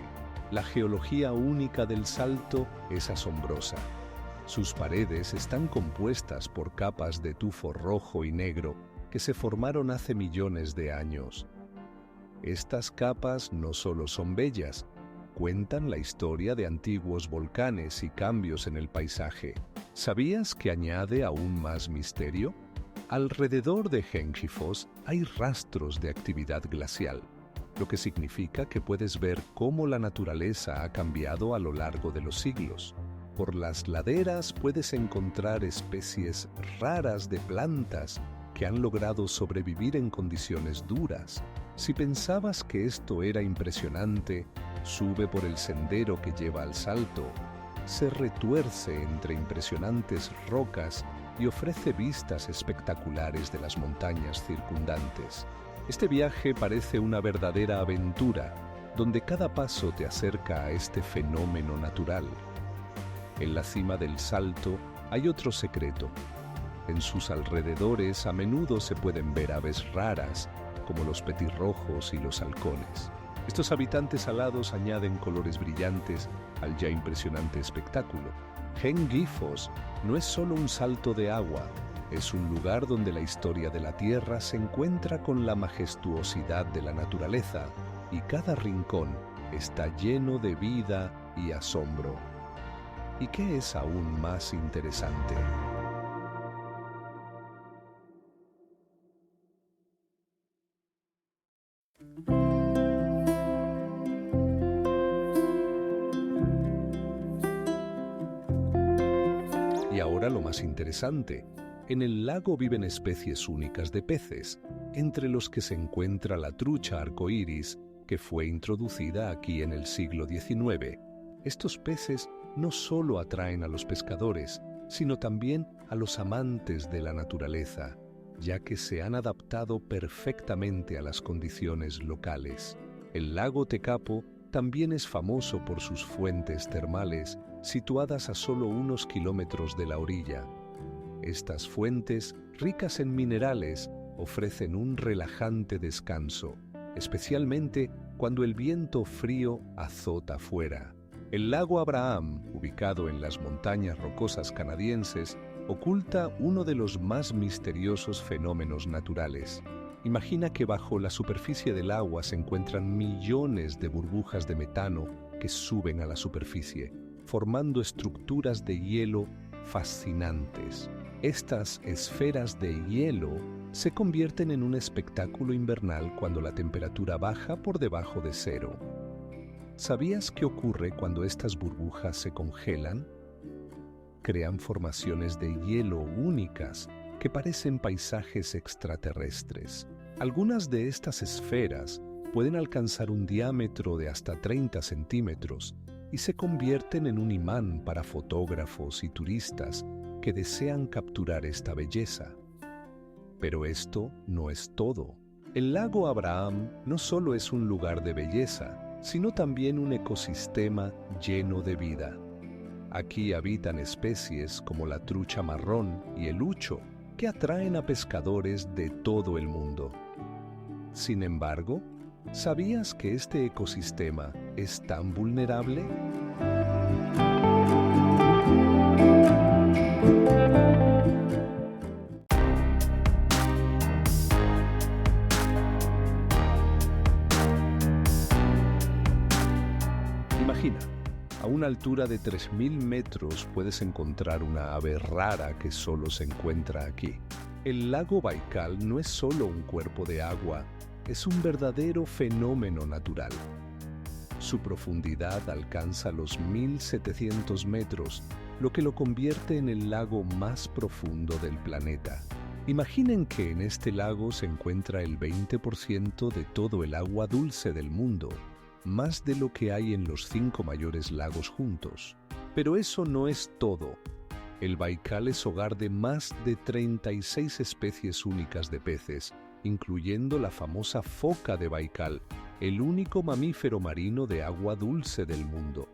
La geología única del Salto es asombrosa. Sus paredes están compuestas por capas de tufo rojo y negro que se formaron hace millones de años. Estas capas no solo son bellas, cuentan la historia de antiguos volcanes y cambios en el paisaje. ¿Sabías que añade aún más misterio? Alrededor de Hengifoss hay rastros de actividad glacial, lo que significa que puedes ver cómo la naturaleza ha cambiado a lo largo de los siglos. Por las laderas puedes encontrar especies raras de plantas que han logrado sobrevivir en condiciones duras. Si pensabas que esto era impresionante, sube por el sendero que lleva al Salto. Se retuerce entre impresionantes rocas y ofrece vistas espectaculares de las montañas circundantes. Este viaje parece una verdadera aventura, donde cada paso te acerca a este fenómeno natural. En la cima del Salto hay otro secreto. En sus alrededores a menudo se pueden ver aves raras, como los petirrojos y los halcones. Estos habitantes alados añaden colores brillantes al ya impresionante espectáculo. Hengifoss no es solo un salto de agua, es un lugar donde la historia de la Tierra se encuentra con la majestuosidad de la naturaleza y cada rincón está lleno de vida y asombro. ¿Y qué es aún más interesante? ahora lo más interesante. En el lago viven especies únicas de peces, entre los que se encuentra la trucha arcoíris, que fue introducida aquí en el siglo XIX. Estos peces no solo atraen a los pescadores, sino también a los amantes de la naturaleza, ya que se han adaptado perfectamente a las condiciones locales. El lago Tekapo también es famoso por sus fuentes termales, situadas a solo unos kilómetros de la orilla. Estas fuentes, ricas en minerales, ofrecen un relajante descanso, especialmente cuando el viento frío azota fuera. El lago Abraham, ubicado en las montañas rocosas canadienses, oculta uno de los más misteriosos fenómenos naturales. Imagina que bajo la superficie del agua se encuentran millones de burbujas de metano que suben a la superficie, formando estructuras de hielo fascinantes. Estas esferas de hielo se convierten en un espectáculo invernal cuando la temperatura baja por debajo de cero. ¿Sabías qué ocurre cuando estas burbujas se congelan? Crean formaciones de hielo únicas que parecen paisajes extraterrestres. Algunas de estas esferas pueden alcanzar un diámetro de hasta 30 centímetros y se convierten en un imán para fotógrafos y turistas que desean capturar esta belleza. Pero esto no es todo. El lago Abraham no solo es un lugar de belleza, sino también un ecosistema lleno de vida. Aquí habitan especies como la trucha marrón y el hucho, que atraen a pescadores de todo el mundo. Sin embargo, ¿sabías que este ecosistema es tan vulnerable? Imagina, a una altura de 3.000 metros puedes encontrar una ave rara que solo se encuentra aquí. El lago Baikal no es solo un cuerpo de agua, es un verdadero fenómeno natural. Su profundidad alcanza los 1.700 metros, lo que lo convierte en el lago más profundo del planeta. Imaginen que en este lago se encuentra el 20% de todo el agua dulce del mundo, más de lo que hay en los 5 mayores lagos juntos. Pero eso no es todo. El Baikal es hogar de más de 36 especies únicas de peces, incluyendo la famosa foca de Baikal, el único mamífero marino de agua dulce del mundo.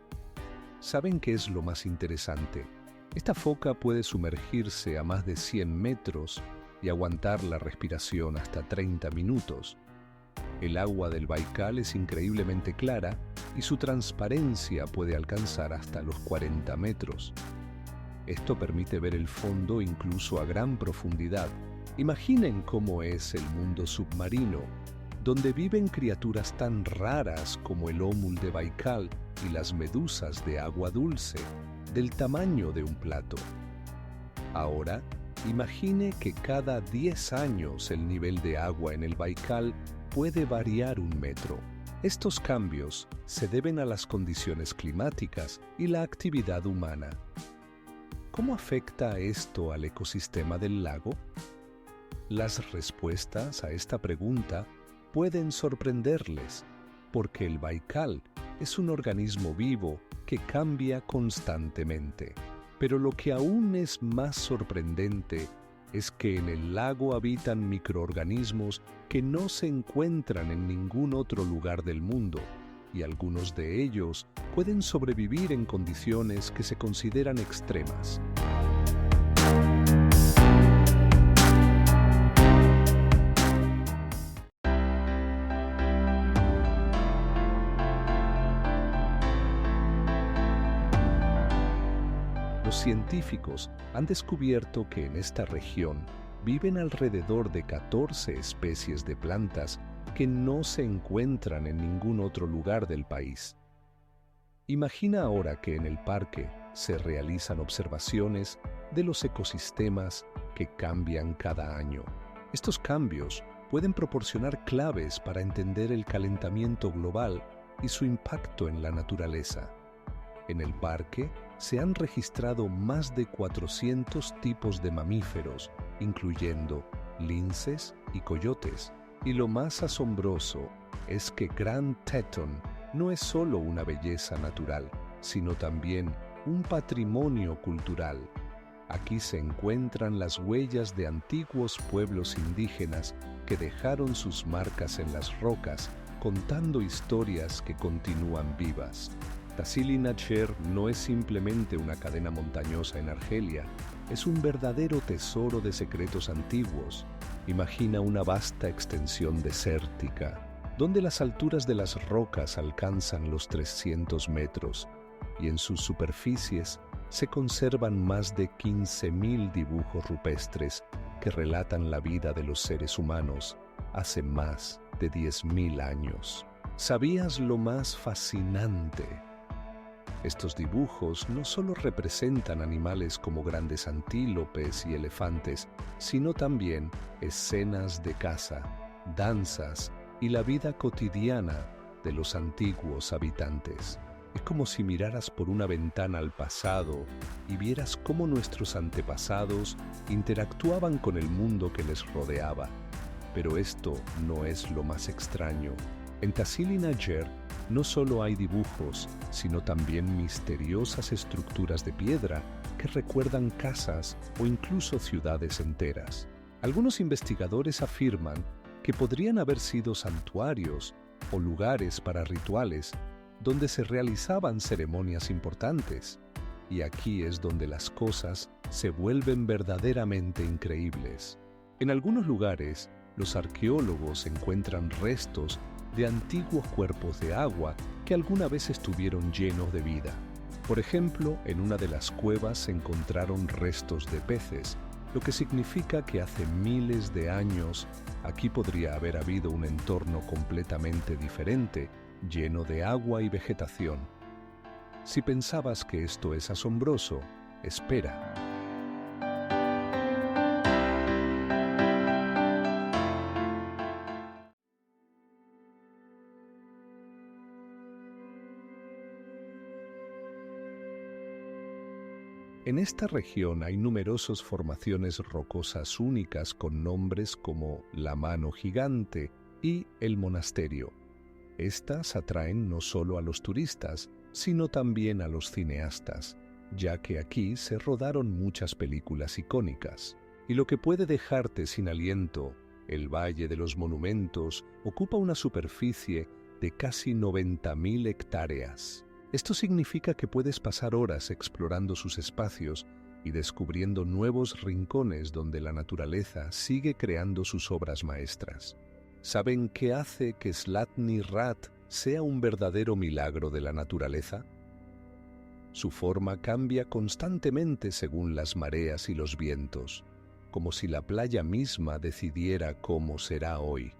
¿Saben qué es lo más interesante? Esta foca puede sumergirse a más de 100 metros y aguantar la respiración hasta 30 minutos. El agua del Baikal es increíblemente clara y su transparencia puede alcanzar hasta los 40 metros. Esto permite ver el fondo incluso a gran profundidad. Imaginen cómo es el mundo submarino, donde viven criaturas tan raras como el ómul de Baikal y las medusas de agua dulce, del tamaño de un plato. Ahora, imagine que cada 10 años el nivel de agua en el Baikal puede variar 1 metro. Estos cambios se deben a las condiciones climáticas y la actividad humana. ¿Cómo afecta esto al ecosistema del lago? Las respuestas a esta pregunta pueden sorprenderles, porque el Baikal es un organismo vivo que cambia constantemente. Pero lo que aún es más sorprendente es que en el lago habitan microorganismos que no se encuentran en ningún otro lugar del mundo, y algunos de ellos pueden sobrevivir en condiciones que se consideran extremas. Los científicos han descubierto que en esta región viven alrededor de 14 especies de plantas que no se encuentran en ningún otro lugar del país. Imagina ahora que en el parque se realizan observaciones de los ecosistemas que cambian cada año. Estos cambios pueden proporcionar claves para entender el calentamiento global y su impacto en la naturaleza. En el parque se han registrado más de 400 tipos de mamíferos, incluyendo linces y coyotes. Y lo más asombroso es que Grand Teton no es solo una belleza natural, sino también un patrimonio cultural. Aquí se encuentran las huellas de antiguos pueblos indígenas que dejaron sus marcas en las rocas, contando historias que continúan vivas. Tassili n'Ajjer no es simplemente una cadena montañosa en Argelia, es un verdadero tesoro de secretos antiguos. Imagina una vasta extensión desértica, donde las alturas de las rocas alcanzan los 300 metros, y en sus superficies se conservan más de 15.000 dibujos rupestres que relatan la vida de los seres humanos hace más de 10.000 años. ¿Sabías lo más fascinante? Estos dibujos no solo representan animales como grandes antílopes y elefantes, sino también escenas de caza, danzas y la vida cotidiana de los antiguos habitantes. Es como si miraras por una ventana al pasado y vieras cómo nuestros antepasados interactuaban con el mundo que les rodeaba. Pero esto no es lo más extraño. En Tassili n'Ajjer no solo hay dibujos, sino también misteriosas estructuras de piedra que recuerdan casas o incluso ciudades enteras. Algunos investigadores afirman que podrían haber sido santuarios o lugares para rituales donde se realizaban ceremonias importantes. Y aquí es donde las cosas se vuelven verdaderamente increíbles. En algunos lugares, los arqueólogos encuentran restos de antiguos cuerpos de agua que alguna vez estuvieron llenos de vida. Por ejemplo, en una de las cuevas se encontraron restos de peces, lo que significa que hace miles de años aquí podría haber habido un entorno completamente diferente, lleno de agua y vegetación. Si pensabas que esto es asombroso, espera. En esta región hay numerosas formaciones rocosas únicas con nombres como la Mano Gigante y el Monasterio. Estas atraen no solo a los turistas, sino también a los cineastas, ya que aquí se rodaron muchas películas icónicas. Y lo que puede dejarte sin aliento, el Valle de los Monumentos ocupa una superficie de casi 90.000 hectáreas. Esto significa que puedes pasar horas explorando sus espacios y descubriendo nuevos rincones donde la naturaleza sigue creando sus obras maestras. ¿Saben qué hace que Zlatni Rat sea un verdadero milagro de la naturaleza? Su forma cambia constantemente según las mareas y los vientos, como si la playa misma decidiera cómo será hoy.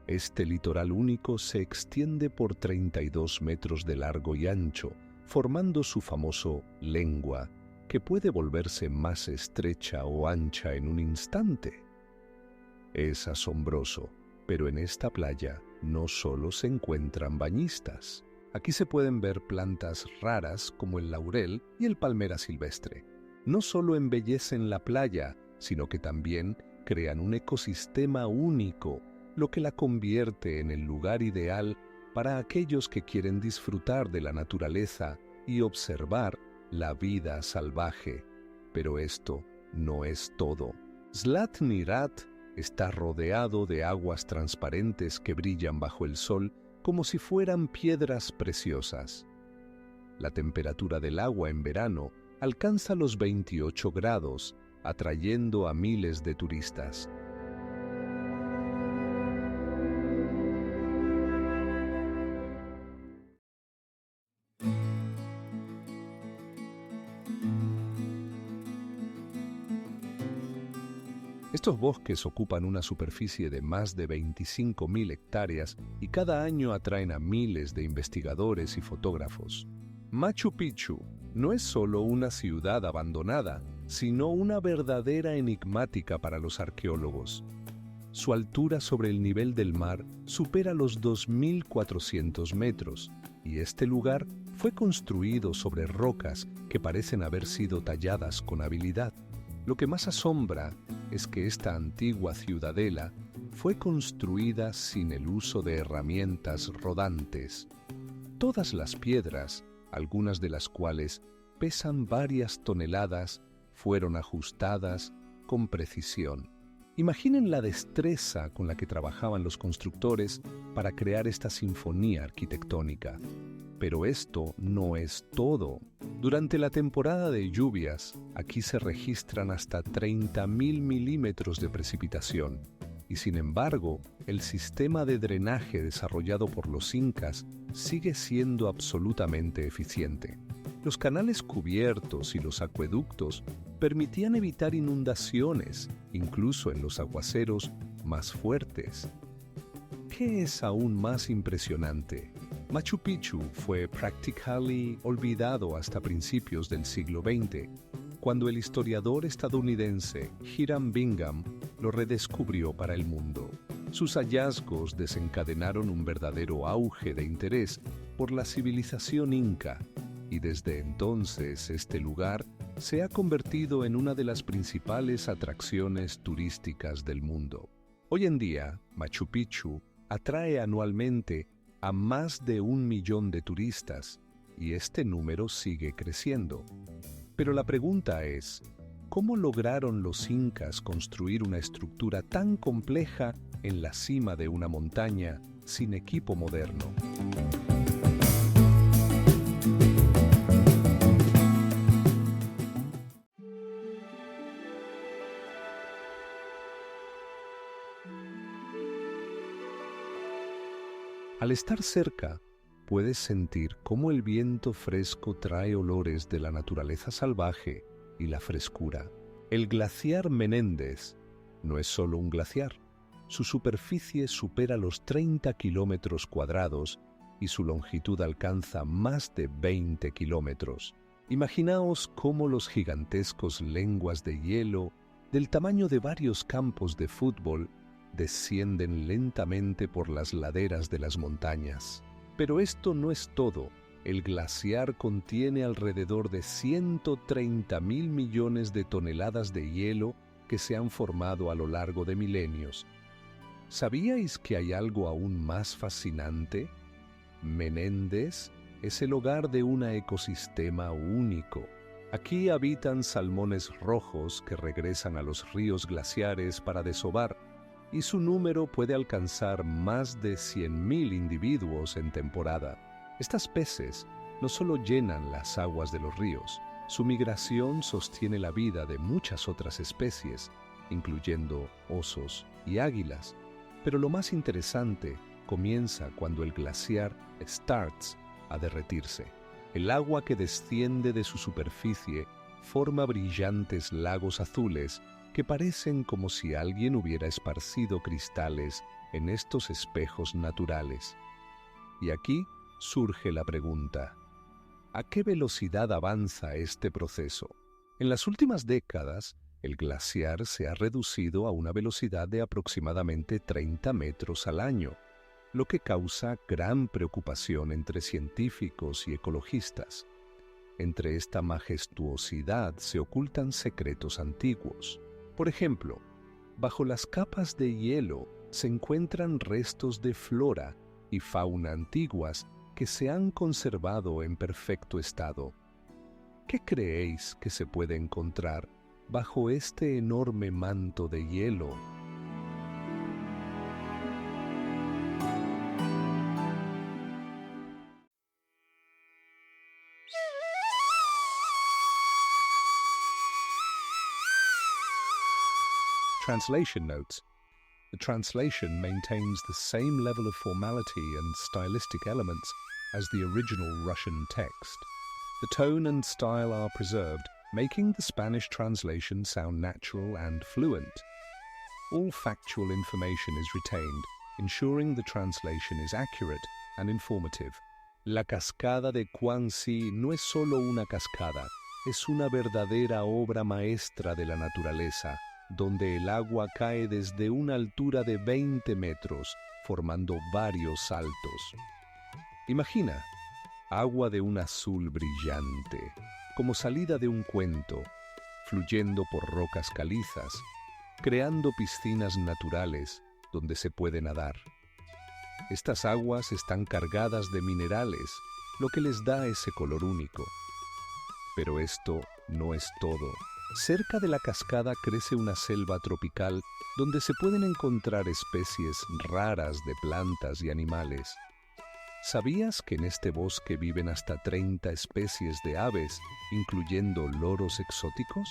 Este litoral único se extiende por 32 metros de largo y ancho, formando su famoso lengua, que puede volverse más estrecha o ancha en un instante. Es asombroso, pero en esta playa no solo se encuentran bañistas. Aquí se pueden ver plantas raras como el laurel y el palmera silvestre. No solo embellecen la playa, sino que también crean un ecosistema único, lo que la convierte en el lugar ideal para aquellos que quieren disfrutar de la naturaleza y observar la vida salvaje. Pero esto no es todo. Zlatni Rat está rodeado de aguas transparentes que brillan bajo el sol como si fueran piedras preciosas. La temperatura del agua en verano alcanza los 28 grados, atrayendo a miles de turistas. Estos bosques ocupan una superficie de más de 25.000 hectáreas y cada año atraen a miles de investigadores y fotógrafos. Machu Picchu no es solo una ciudad abandonada, sino una verdadera enigmática para los arqueólogos. Su altura sobre el nivel del mar supera los 2.400 metros y este lugar Fue construido sobre rocas que parecen haber sido talladas con habilidad. Lo que más asombra es que esta antigua ciudadela fue construida sin el uso de herramientas rodantes. Todas las piedras, algunas de las cuales pesan varias toneladas, fueron ajustadas con precisión. Imaginen la destreza con la que trabajaban los constructores para crear esta sinfonía arquitectónica. Pero esto no es todo. Durante la temporada de lluvias, aquí se registran hasta 30.000 milímetros de precipitación. Y sin embargo, el sistema de drenaje desarrollado por los incas sigue siendo absolutamente eficiente. Los canales cubiertos y los acueductos permitían evitar inundaciones, incluso en los aguaceros más fuertes. ¿Qué es aún más impresionante? Machu Picchu fue prácticamente olvidado hasta principios del siglo XX, cuando el historiador estadounidense Hiram Bingham lo redescubrió para el mundo. Sus hallazgos desencadenaron un verdadero auge de interés por la civilización inca, y desde entonces este lugar se ha convertido en una de las principales atracciones turísticas del mundo. Hoy en día, Machu Picchu atrae anualmente a más de 1 millón de turistas, y este número sigue creciendo. Pero la pregunta es, ¿cómo lograron los incas construir una estructura tan compleja en la cima de una montaña sin equipo moderno? Al estar cerca, puedes sentir cómo el viento fresco trae olores de la naturaleza salvaje y la frescura. El glaciar Menéndez no es solo un glaciar. Su superficie supera los 30 kilómetros cuadrados y su longitud alcanza más de 20 kilómetros. Imaginaos cómo los gigantescos lenguas de hielo, del tamaño de varios campos de fútbol, descienden lentamente por las laderas de las montañas. Pero esto no es todo. El glaciar contiene alrededor de 130.000 millones de toneladas de hielo que se han formado a lo largo de milenios. ¿Sabíais que hay algo aún más fascinante? Menéndez es el hogar de un ecosistema único. Aquí habitan salmones rojos que regresan a los ríos glaciares para desovar, y su número puede alcanzar más de 100.000 individuos en temporada. Estas peces no solo llenan las aguas de los ríos, su migración sostiene la vida de muchas otras especies, incluyendo osos y águilas. Pero lo más interesante comienza cuando el glaciar starts a derretirse. El agua que desciende de su superficie forma brillantes lagos azules que parecen como si alguien hubiera esparcido cristales en estos espejos naturales. Y aquí surge la pregunta: ¿a qué velocidad avanza este proceso? En las últimas décadas, el glaciar se ha reducido a una velocidad de aproximadamente 30 metros al año, lo que causa gran preocupación entre científicos y ecologistas. Entre esta majestuosidad se ocultan secretos antiguos. Por ejemplo, bajo las capas de hielo se encuentran restos de flora y fauna antiguas que se han conservado en perfecto estado. ¿Qué creéis que se puede encontrar bajo este enorme manto de hielo? Translation notes. The translation maintains the same level of formality and stylistic elements as the original Russian text. The tone and style are preserved, making the Spanish translation sound natural and fluent. All factual information is retained, ensuring the translation is accurate and informative. La cascada de Guangxi no es solo una cascada, es una verdadera obra maestra de la naturaleza, donde el agua cae desde una altura de 20 metros, formando varios saltos. Imagina, agua de un azul brillante, como salida de un cuento, fluyendo por rocas calizas, creando piscinas naturales donde se puede nadar. Estas aguas están cargadas de minerales, lo que les da ese color único. Pero esto no es todo. Cerca de la cascada crece una selva tropical donde se pueden encontrar especies raras de plantas y animales. ¿Sabías que en este bosque viven hasta 30 especies de aves, incluyendo loros exóticos?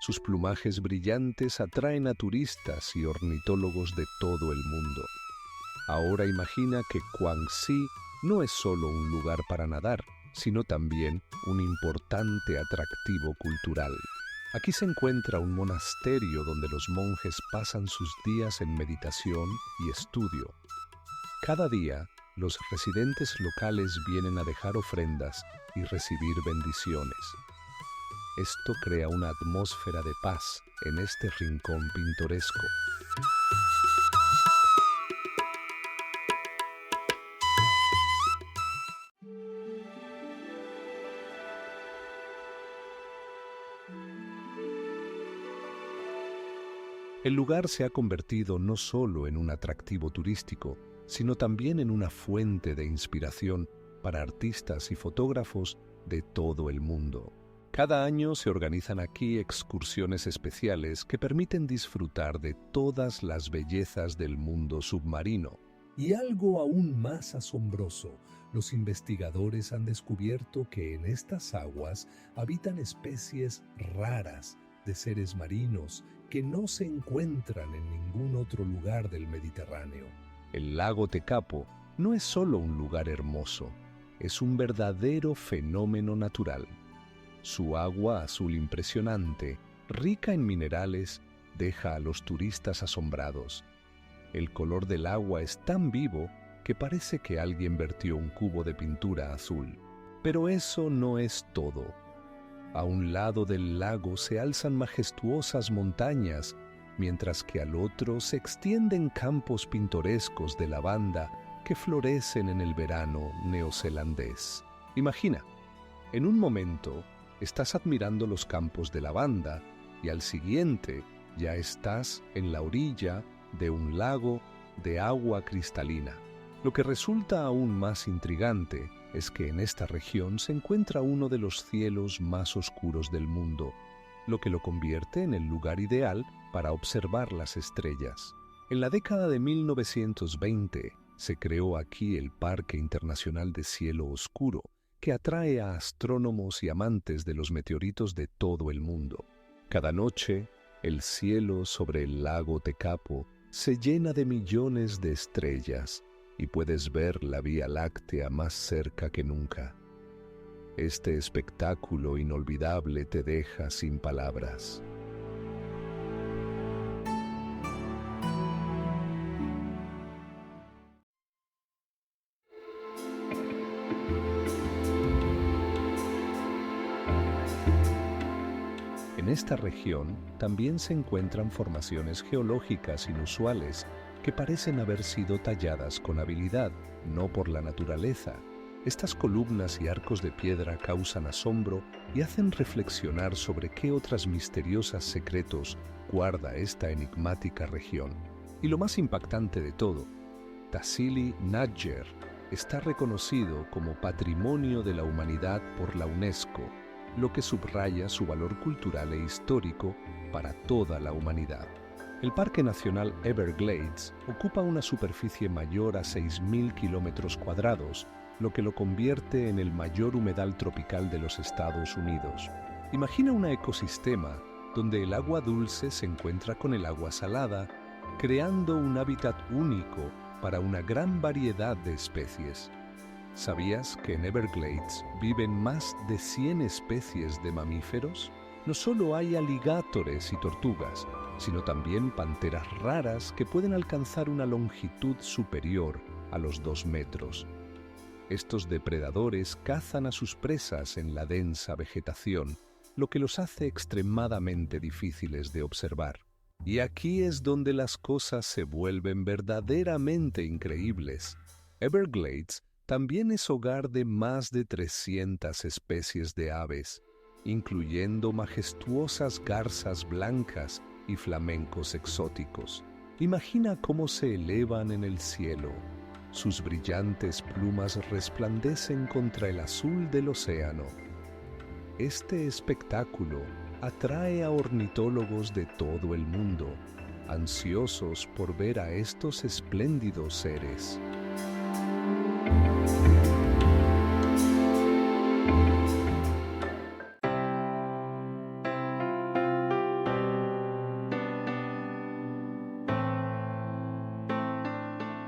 Sus plumajes brillantes atraen a turistas y ornitólogos de todo el mundo. Ahora imagina que Guangxi no es solo un lugar para nadar, sino también un importante atractivo cultural. Aquí se encuentra un monasterio donde los monjes pasan sus días en meditación y estudio. Cada día, los residentes locales vienen a dejar ofrendas y recibir bendiciones. Esto crea una atmósfera de paz en este rincón pintoresco. El lugar se ha convertido no solo en un atractivo turístico, sino también en una fuente de inspiración para artistas y fotógrafos de todo el mundo. Cada año se organizan aquí excursiones especiales que permiten disfrutar de todas las bellezas del mundo submarino. Y algo aún más asombroso, los investigadores han descubierto que en estas aguas habitan especies raras de seres marinos que no se encuentran en ningún otro lugar del Mediterráneo. El lago Tekapo no es solo un lugar hermoso, es un verdadero fenómeno natural. Su agua azul impresionante, rica en minerales, deja a los turistas asombrados. El color del agua es tan vivo que parece que alguien vertió un cubo de pintura azul. Pero eso no es todo. A un lado del lago se alzan majestuosas montañas, mientras que al otro se extienden campos pintorescos de lavanda que florecen en el verano neozelandés. Imagina, en un momento estás admirando los campos de lavanda y al siguiente ya estás en la orilla de un lago de agua cristalina. Lo que resulta aún más intrigante es que en esta región se encuentra uno de los cielos más oscuros del mundo, lo que lo convierte en el lugar ideal para observar las estrellas. En la década de 1920 se creó aquí el Parque Internacional de Cielo Oscuro, que atrae a astrónomos y amantes de los meteoritos de todo el mundo. Cada noche, el cielo sobre el lago Tekapo se llena de millones de estrellas y puedes ver la Vía Láctea más cerca que nunca. Este espectáculo inolvidable te deja sin palabras. En esta región también se encuentran formaciones geológicas inusuales que parecen haber sido talladas con habilidad, no por la naturaleza. Estas columnas y arcos de piedra causan asombro y hacen reflexionar sobre qué otras misteriosas secretos guarda esta enigmática región. Y lo más impactante de todo, Tassili n'Ajjer está reconocido como Patrimonio de la Humanidad por la UNESCO, lo que subraya su valor cultural e histórico para toda la humanidad. El Parque Nacional Everglades ocupa una superficie mayor a 6.000 kilómetros cuadrados, lo que lo convierte en el mayor humedal tropical de los Estados Unidos. Imagina un ecosistema donde el agua dulce se encuentra con el agua salada, creando un hábitat único para una gran variedad de especies. ¿Sabías que en Everglades viven más de 100 especies de mamíferos? No solo hay aligátores y tortugas, sino también panteras raras que pueden alcanzar una longitud superior a los 2 metros. Estos depredadores cazan a sus presas en la densa vegetación, lo que los hace extremadamente difíciles de observar. Y aquí es donde las cosas se vuelven verdaderamente increíbles. Everglades También es hogar de más de 300 especies de aves, incluyendo majestuosas garzas blancas y flamencos exóticos. Imagina cómo se elevan en el cielo. Sus brillantes plumas resplandecen contra el azul del océano. Este espectáculo atrae a ornitólogos de todo el mundo, ansiosos por ver a estos espléndidos seres.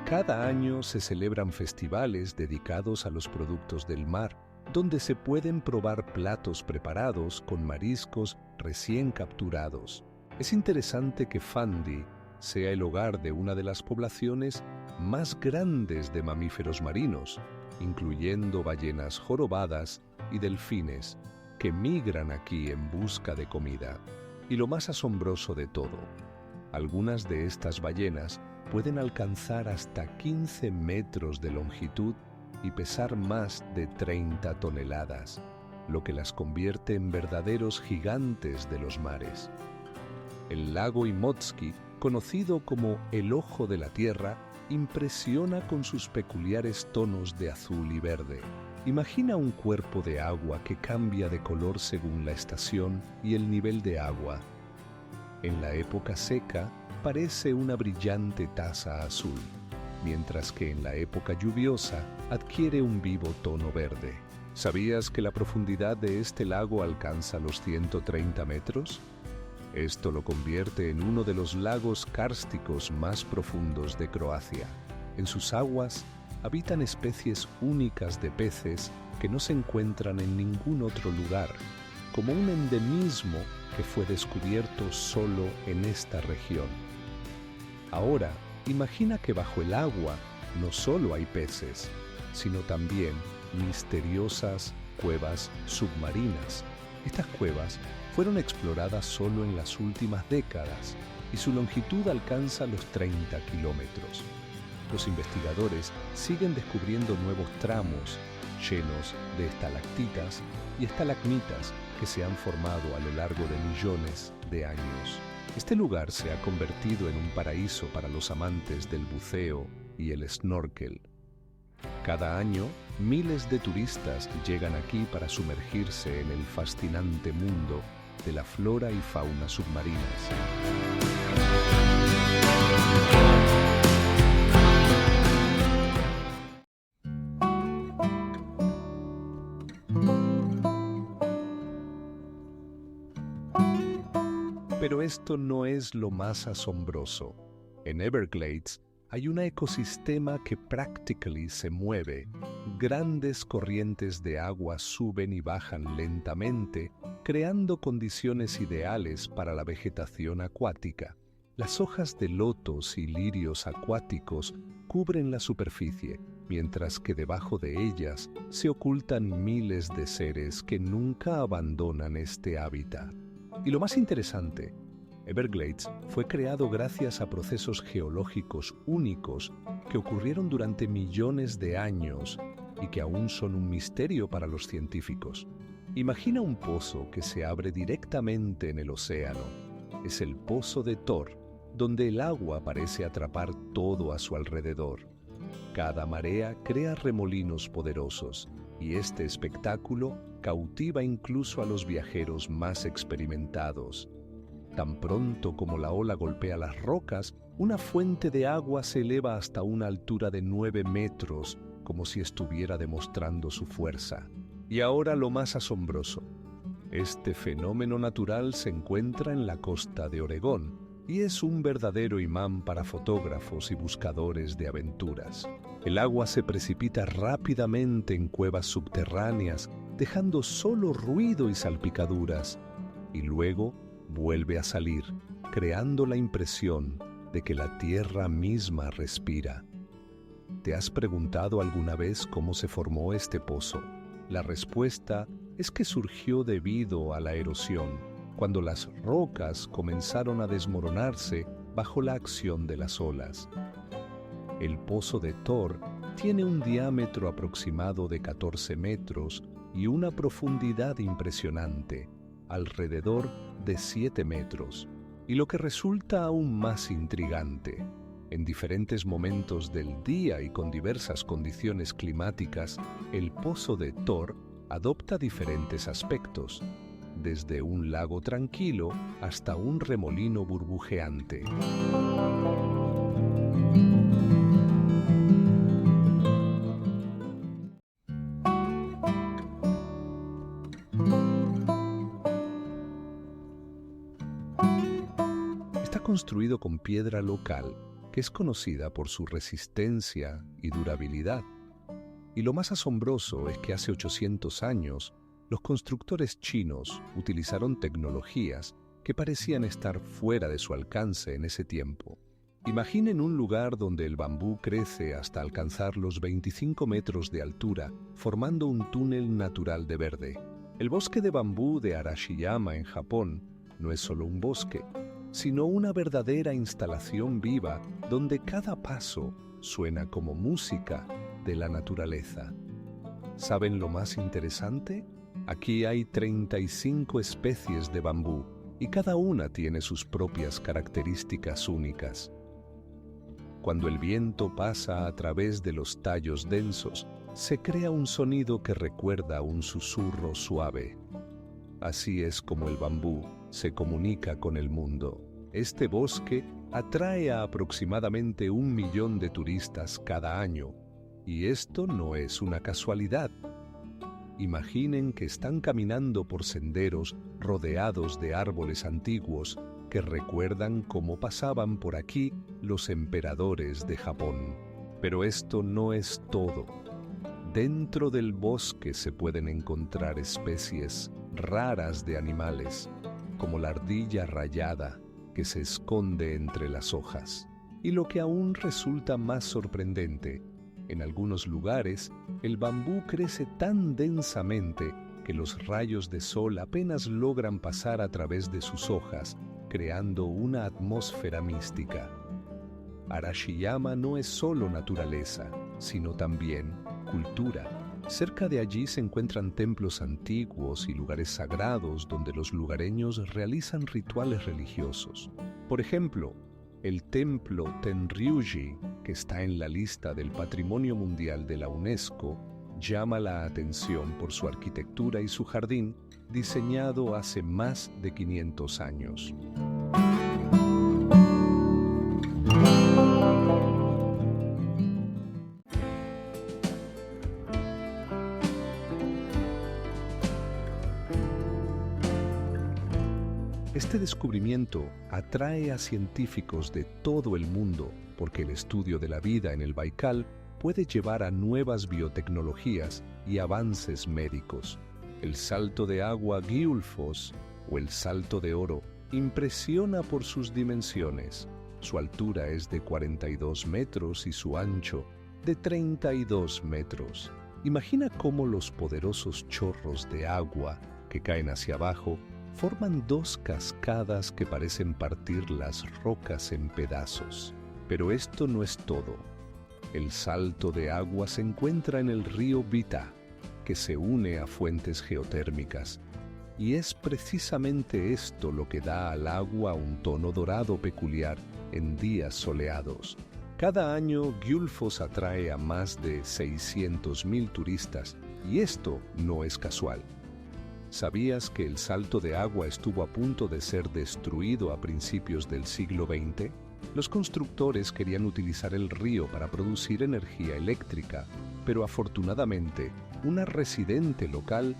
Cada año se celebran festivales dedicados a los productos del mar, donde se pueden probar platos preparados con mariscos recién capturados. Es interesante que Fundy sea el hogar de una de las poblaciones más grandes de mamíferos marinos, incluyendo ballenas jorobadas y delfines, que migran aquí en busca de comida. Y lo más asombroso de todo, algunas de estas ballenas pueden alcanzar hasta 15 metros de longitud y pesar más de 30 toneladas, lo que las convierte en verdaderos gigantes de los mares. El lago Imotski, conocido como el Ojo de la Tierra, impresiona con sus peculiares tonos de azul y verde. Imagina un cuerpo de agua que cambia de color según la estación y el nivel de agua. En la época seca, parece una brillante taza azul, mientras que en la época lluviosa adquiere un vivo tono verde. ¿Sabías que la profundidad de este lago alcanza los 130 metros? Esto lo convierte en uno de los lagos kársticos más profundos de Croacia. En sus aguas habitan especies únicas de peces que no se encuentran en ningún otro lugar, como un endemismo que fue descubierto solo en esta región. Ahora, imagina que bajo el agua no solo hay peces, sino también misteriosas cuevas submarinas. Estas cuevas fueron exploradas solo en las últimas décadas y su longitud alcanza los 30 kilómetros. Los investigadores siguen descubriendo nuevos tramos llenos de estalactitas y estalagmitas que se han formado a lo largo de millones de años. Este lugar se ha convertido en un paraíso para los amantes del buceo y el snorkel. Cada año, miles de turistas llegan aquí para sumergirse en el fascinante mundo de la flora y fauna submarinas. Pero esto no es lo más asombroso. En Everglades hay un ecosistema que prácticamente se mueve. Grandes corrientes de agua suben y bajan lentamente, creando condiciones ideales para la vegetación acuática. Las hojas de lotos y lirios acuáticos cubren la superficie, mientras que debajo de ellas se ocultan miles de seres que nunca abandonan este hábitat. Y lo más interesante, Everglades fue creado gracias a procesos geológicos únicos que ocurrieron durante millones de años y que aún son un misterio para los científicos. Imagina un pozo que se abre directamente en el océano. Es el Pozo de Thor, donde el agua parece atrapar todo a su alrededor. Cada marea crea remolinos poderosos y este espectáculo cautiva incluso a los viajeros más experimentados. Tan pronto como la ola golpea las rocas, una fuente de agua se eleva hasta una altura de 9 metros, como si estuviera demostrando su fuerza. Y ahora lo más asombroso. Este fenómeno natural se encuentra en la costa de Oregón y es un verdadero imán para fotógrafos y buscadores de aventuras. El agua se precipita rápidamente en cuevas subterráneas, dejando solo ruido y salpicaduras, y luego vuelve a salir, creando la impresión de que la tierra misma respira. ¿Te has preguntado alguna vez cómo se formó este pozo? La respuesta es que surgió debido a la erosión, cuando las rocas comenzaron a desmoronarse bajo la acción de las olas. El Pozo de Thor Tiene un diámetro aproximado de 14 metros y una profundidad impresionante, alrededor de 7 metros. Y lo que resulta aún más intrigante, en diferentes momentos del día y con diversas condiciones climáticas, el pozo de Thor adopta diferentes aspectos, desde un lago tranquilo hasta un remolino burbujeante. Está construido con piedra local, que es conocida por su resistencia y durabilidad. Y lo más asombroso es que hace 800 años, los constructores chinos utilizaron tecnologías que parecían estar fuera de su alcance en ese tiempo. Imaginen un lugar donde el bambú crece hasta alcanzar los 25 metros de altura, formando un túnel natural de verde. El bosque de bambú de Arashiyama en Japón no es solo un bosque, sino una verdadera instalación viva donde cada paso suena como música de la naturaleza. ¿Saben lo más interesante? Aquí hay 35 especies de bambú y cada una tiene sus propias características únicas. Cuando el viento pasa a través de los tallos densos, se crea un sonido que recuerda un susurro suave. Así es como el bambú se comunica con el mundo. Este bosque atrae a aproximadamente 1 millón de turistas cada año, y esto no es una casualidad. Imaginen que están caminando por senderos rodeados de árboles antiguos que recuerdan cómo pasaban por aquí los emperadores de Japón. Pero esto no es todo. Dentro del bosque se pueden encontrar especies raras de animales, como la ardilla rayada, que se esconde entre las hojas. Y lo que aún resulta más sorprendente, en algunos lugares, el bambú crece tan densamente que los rayos de sol apenas logran pasar a través de sus hojas, creando una atmósfera mística. Arashiyama no es solo naturaleza, sino también cultura. Cerca de allí se encuentran templos antiguos y lugares sagrados donde los lugareños realizan rituales religiosos. Por ejemplo, el templo Tenryuji, que está en la lista del Patrimonio Mundial de la UNESCO, llama la atención por su arquitectura y su jardín, diseñado hace más de 500 años. Este descubrimiento atrae a científicos de todo el mundo porque el estudio de la vida en el Baikal puede llevar a nuevas biotecnologías y avances médicos. El salto de agua Gullfoss o el salto de oro impresiona por sus dimensiones. Su altura es de 42 metros y su ancho de 32 metros. Imagina cómo los poderosos chorros de agua que caen hacia abajo forman dos cascadas que parecen partir las rocas en pedazos. Pero esto no es todo. El salto de agua se encuentra en el río Vita, que se une a fuentes geotérmicas. Y es precisamente esto lo que da al agua un tono dorado peculiar en días soleados. Cada año Gullfoss atrae a más de 600.000 turistas, y esto no es casual. ¿Sabías que el salto de agua estuvo a punto de ser destruido a principios del siglo XX? Los constructores querían utilizar el río para producir energía eléctrica, pero afortunadamente, una residente local,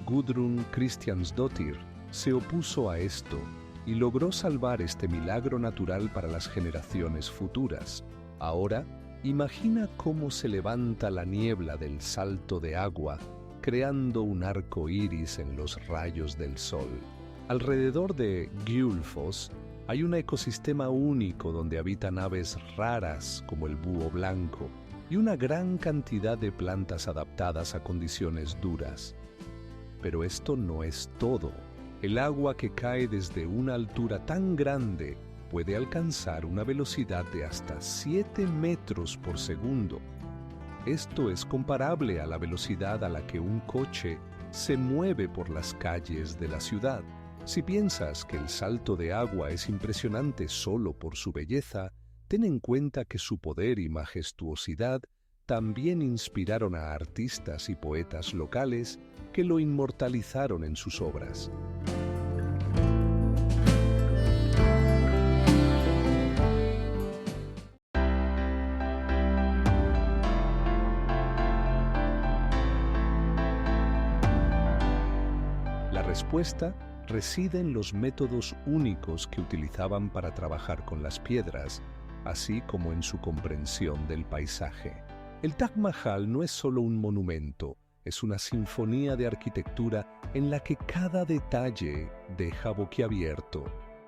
Gudrun Kristjansdottir, se opuso a esto y logró salvar este milagro natural para las generaciones futuras. Ahora, imagina cómo se levanta la niebla del salto de agua, creando un arco iris en los rayos del sol. Alrededor de Gullfoss hay un ecosistema único donde habitan aves raras como el búho blanco y una gran cantidad de plantas adaptadas a condiciones duras. Pero esto no es todo. El agua que cae desde una altura tan grande puede alcanzar una velocidad de hasta 7 metros por segundo. Esto es comparable a la velocidad a la que un coche se mueve por las calles de la ciudad. Si piensas que el salto de agua es impresionante solo por su belleza, ten en cuenta que su poder y majestuosidad también inspiraron a artistas y poetas locales que lo inmortalizaron en sus obras. La respuesta reside en los métodos únicos que utilizaban para trabajar con las piedras, así como en su comprensión del paisaje. El Taj Mahal no es solo un monumento, es una sinfonía de arquitectura en la que cada detalle deja boquiabierto.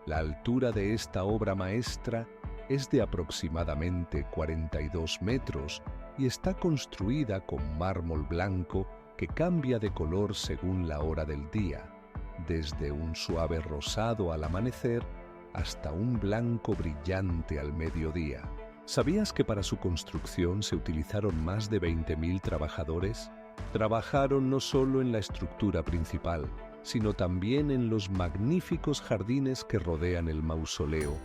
La altura de esta obra maestra es de aproximadamente 42 metros y está construida con mármol blanco que cambia de color según la hora del día, desde un suave rosado al amanecer hasta un blanco brillante al mediodía. ¿Sabías que para su construcción se utilizaron más de 20.000 trabajadores? Trabajaron no solo en la estructura principal, sino también en los magníficos jardines que rodean el mausoleo,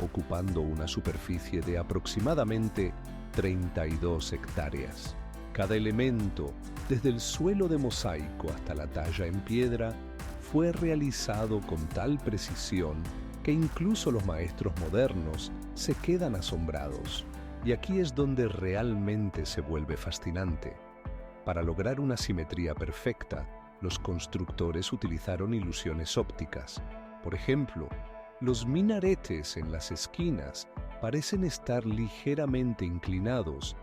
ocupando una superficie de aproximadamente 32 hectáreas. Cada elemento, desde el suelo de mosaico hasta la talla en piedra, fue realizado con tal precisión que incluso los maestros modernos se quedan asombrados. Y aquí es donde realmente se vuelve fascinante. Para lograr una simetría perfecta, los constructores utilizaron ilusiones ópticas. Por ejemplo, los minaretes en las esquinas parecen estar ligeramente inclinados,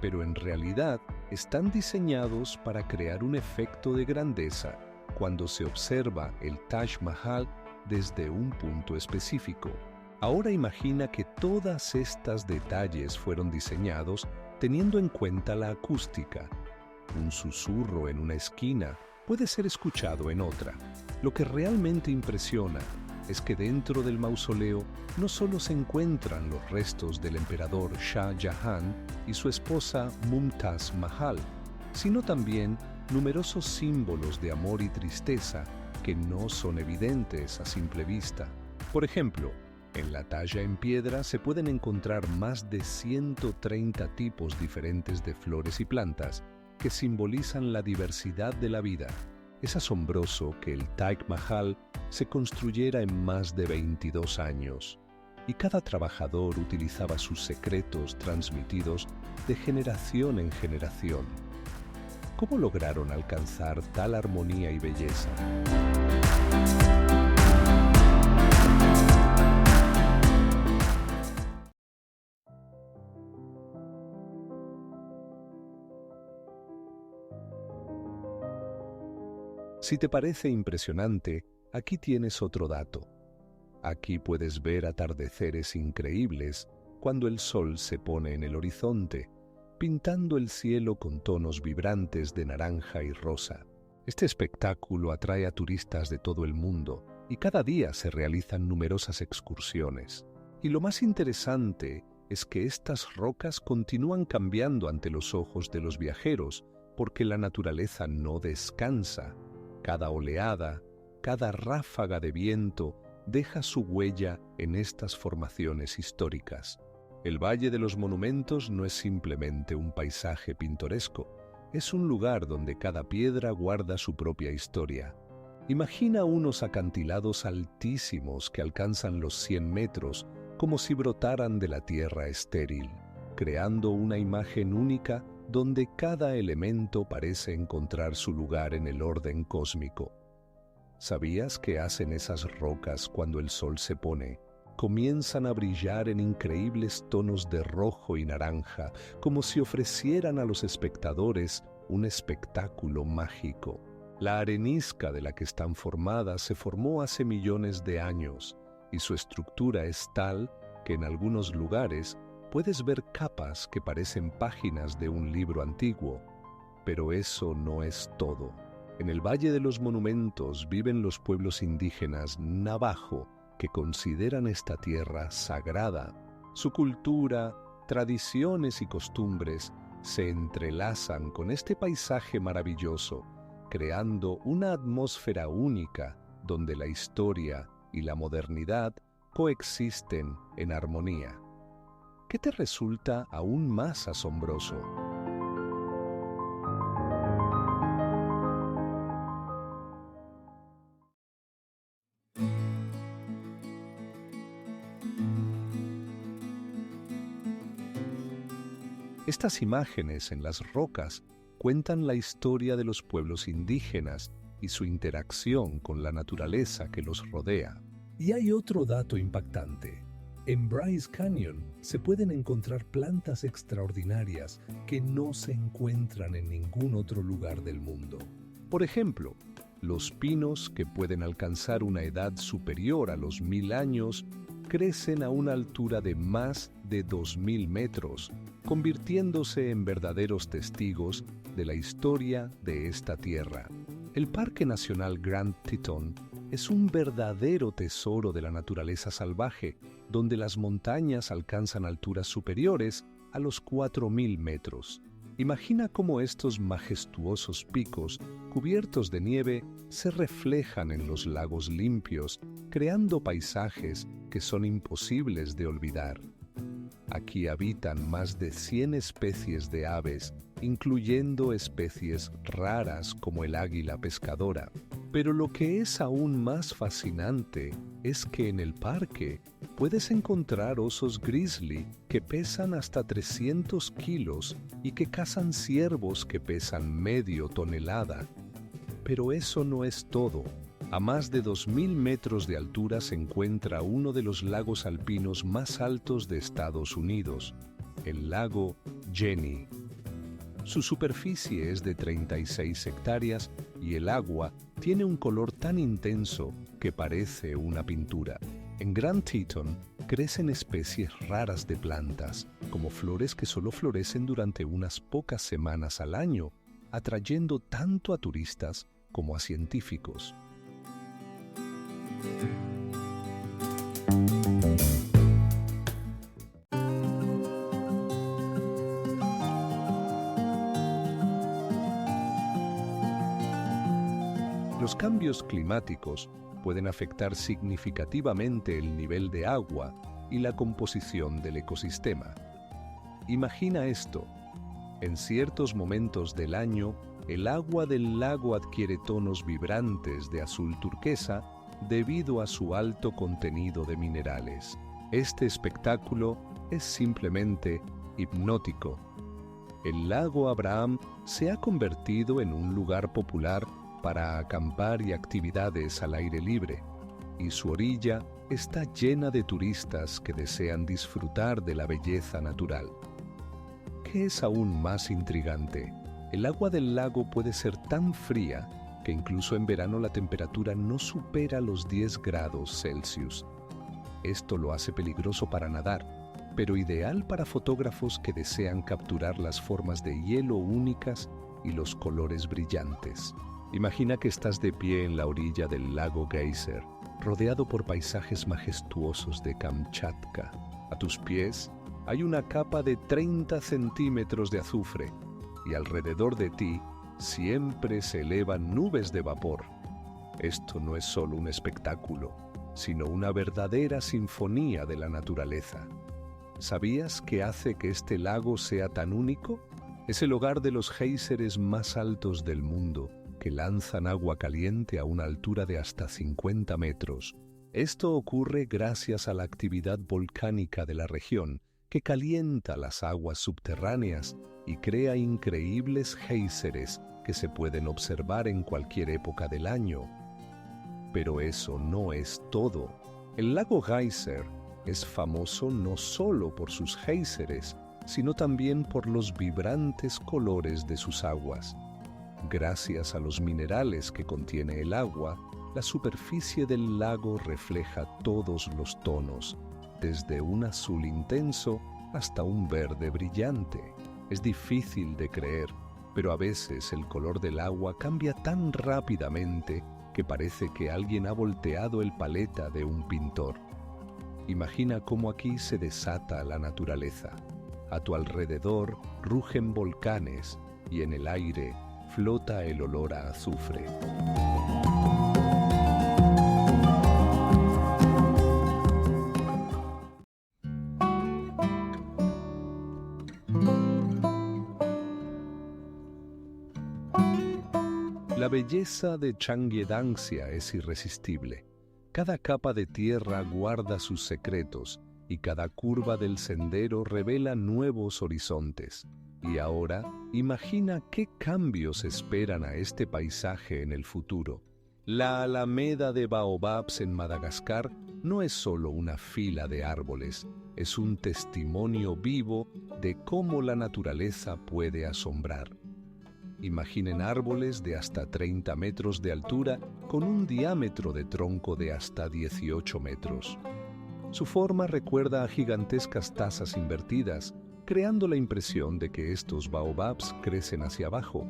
pero en realidad están diseñados para crear un efecto de grandeza cuando se observa el Taj Mahal desde un punto específico. Ahora imagina que todos estos detalles fueron diseñados teniendo en cuenta la acústica. Un susurro en una esquina puede ser escuchado en otra. Lo que realmente impresiona es que dentro del mausoleo no solo se encuentran los restos del emperador Shah Jahan y su esposa Mumtaz Mahal, sino también numerosos símbolos de amor y tristeza que no son evidentes a simple vista. Por ejemplo, en la talla en piedra se pueden encontrar más de 130 tipos diferentes de flores y plantas que simbolizan la diversidad de la vida. Es asombroso que el Taj Mahal se construyera en más de 22 años y cada trabajador utilizaba sus secretos transmitidos de generación en generación. ¿Cómo lograron alcanzar tal armonía y belleza? Si te parece impresionante, aquí tienes otro dato. Aquí puedes ver atardeceres increíbles cuando el sol se pone en el horizonte, pintando el cielo con tonos vibrantes de naranja y rosa. Este espectáculo atrae a turistas de todo el mundo y cada día se realizan numerosas excursiones. Y lo más interesante es que estas rocas continúan cambiando ante los ojos de los viajeros porque la naturaleza no descansa. Cada oleada, cada ráfaga de viento deja su huella en estas formaciones históricas. El Valle de los Monumentos no es simplemente un paisaje pintoresco, es un lugar donde cada piedra guarda su propia historia. Imagina unos acantilados altísimos que alcanzan los 100 metros como si brotaran de la tierra estéril, creando una imagen única donde cada elemento parece encontrar su lugar en el orden cósmico. ¿Sabías qué hacen esas rocas cuando el sol se pone? Comienzan a brillar en increíbles tonos de rojo y naranja, como si ofrecieran a los espectadores un espectáculo mágico. La arenisca de la que están formadas se formó hace millones de años, y su estructura es tal que en algunos lugares puedes ver capas que parecen páginas de un libro antiguo. Pero eso no es todo. En el Valle de los Monumentos viven los pueblos indígenas Navajo que consideran esta tierra sagrada. Su cultura, tradiciones y costumbres se entrelazan con este paisaje maravilloso, creando una atmósfera única donde la historia y la modernidad coexisten en armonía. ¿Qué te resulta aún más asombroso? Estas imágenes en las rocas cuentan la historia de los pueblos indígenas y su interacción con la naturaleza que los rodea. Y hay otro dato impactante. En Bryce Canyon se pueden encontrar plantas extraordinarias que no se encuentran en ningún otro lugar del mundo. Por ejemplo, los pinos, que pueden alcanzar una edad superior a los 1000 años, crecen a una altura de más de 2000 metros, convirtiéndose en verdaderos testigos de la historia de esta tierra. El Parque Nacional Grand Teton es un verdadero tesoro de la naturaleza salvaje, donde las montañas alcanzan alturas superiores a los 4000 metros. Imagina cómo estos majestuosos picos, cubiertos de nieve, se reflejan en los lagos limpios, creando paisajes que son imposibles de olvidar. Aquí habitan más de 100 especies de aves, incluyendo especies raras como el águila pescadora. Pero lo que es aún más fascinante es que en el parque puedes encontrar osos grizzly que pesan hasta 300 kilos y que cazan ciervos que pesan medio tonelada. Pero eso no es todo. A más de 2000 metros de altura se encuentra uno de los lagos alpinos más altos de Estados Unidos, el lago Jenny. Su superficie es de 36 hectáreas y el agua tiene un color tan intenso que parece una pintura. En Grand Teton crecen especies raras de plantas, como flores que solo florecen durante unas pocas semanas al año, atrayendo tanto a turistas como a científicos. Los cambios climáticos pueden afectar significativamente el nivel de agua y la composición del ecosistema. Imagina esto: en ciertos momentos del año, el agua del lago adquiere tonos vibrantes de azul turquesa debido a su alto contenido de minerales. Este espectáculo es simplemente hipnótico. El lago Abraham se ha convertido en un lugar popular para acampar y actividades al aire libre, y su orilla está llena de turistas que desean disfrutar de la belleza natural. ¿Qué es aún más intrigante? El agua del lago puede ser tan fría que incluso en verano la temperatura no supera los 10 grados Celsius. Esto lo hace peligroso para nadar, pero ideal para fotógrafos que desean capturar las formas de hielo únicas y los colores brillantes. Imagina que estás de pie en la orilla del lago Geyser, rodeado por paisajes majestuosos de Kamchatka. A tus pies hay una capa de 30 centímetros de azufre y alrededor de ti siempre se elevan nubes de vapor. Esto no es solo un espectáculo, sino una verdadera sinfonía de la naturaleza. ¿Sabías qué hace que este lago sea tan único? Es el hogar de los géiseres más altos del mundo, que lanzan agua caliente a una altura de hasta 50 metros. Esto ocurre gracias a la actividad volcánica de la región, que calienta las aguas subterráneas y crea increíbles géiseres que se pueden observar en cualquier época del año. Pero eso no es todo. El lago Geyser es famoso no solo por sus géiseres, sino también por los vibrantes colores de sus aguas. Gracias a los minerales que contiene el agua, la superficie del lago refleja todos los tonos, desde un azul intenso hasta un verde brillante. Es difícil de creer, pero a veces el color del agua cambia tan rápidamente que parece que alguien ha volteado el paleta de un pintor. Imagina cómo aquí se desata la naturaleza. A tu alrededor rugen volcanes y en el aire flota el olor a azufre. La belleza de Changyedanxia es irresistible. Cada capa de tierra guarda sus secretos y cada curva del sendero revela nuevos horizontes. Y ahora, imagina qué cambios esperan a este paisaje en el futuro. La alameda de baobabs en Madagascar no es solo una fila de árboles, es un testimonio vivo de cómo la naturaleza puede asombrar. Imaginen árboles de hasta 30 metros de altura con un diámetro de tronco de hasta 18 metros. Su forma recuerda a gigantescas tazas invertidas, creando la impresión de que estos baobabs crecen hacia abajo.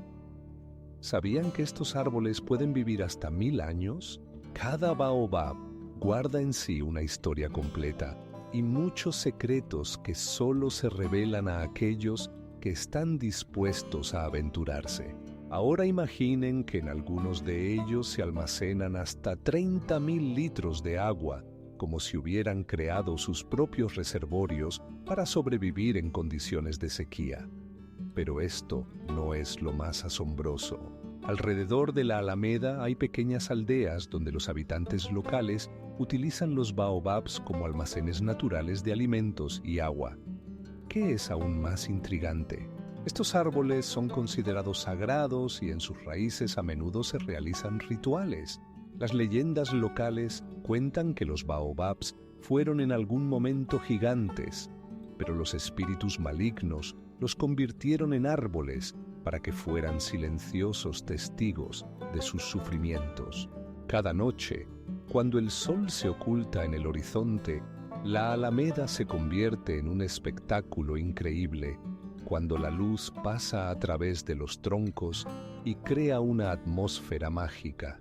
¿Sabían que estos árboles pueden vivir hasta 1000 años? Cada baobab guarda en sí una historia completa y muchos secretos que solo se revelan a aquellos que están dispuestos a aventurarse. Ahora imaginen que en algunos de ellos se almacenan hasta 30.000 litros de agua, como si hubieran creado sus propios reservorios para sobrevivir en condiciones de sequía. Pero esto no es lo más asombroso. Alrededor de la Alameda hay pequeñas aldeas donde los habitantes locales utilizan los baobabs como almacenes naturales de alimentos y agua. ¿Qué es aún más intrigante? Estos árboles son considerados sagrados y en sus raíces a menudo se realizan rituales. Las leyendas locales cuentan que los baobabs fueron en algún momento gigantes, pero los espíritus malignos los convirtieron en árboles para que fueran silenciosos testigos de sus sufrimientos. Cada noche, cuando el sol se oculta en el horizonte, la alameda se convierte en un espectáculo increíble cuando la luz pasa a través de los troncos y crea una atmósfera mágica.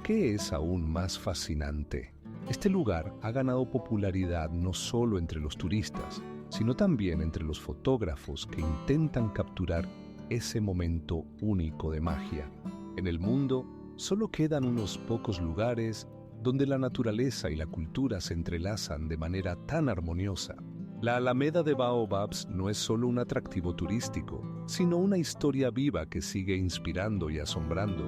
¿Qué es aún más fascinante? Este lugar ha ganado popularidad no solo entre los turistas, sino también entre los fotógrafos que intentan capturar ese momento único de magia. En el mundo, solo quedan unos pocos lugares donde la naturaleza y la cultura se entrelazan de manera tan armoniosa. La Alameda de Baobabs no es solo un atractivo turístico, sino una historia viva que sigue inspirando y asombrando.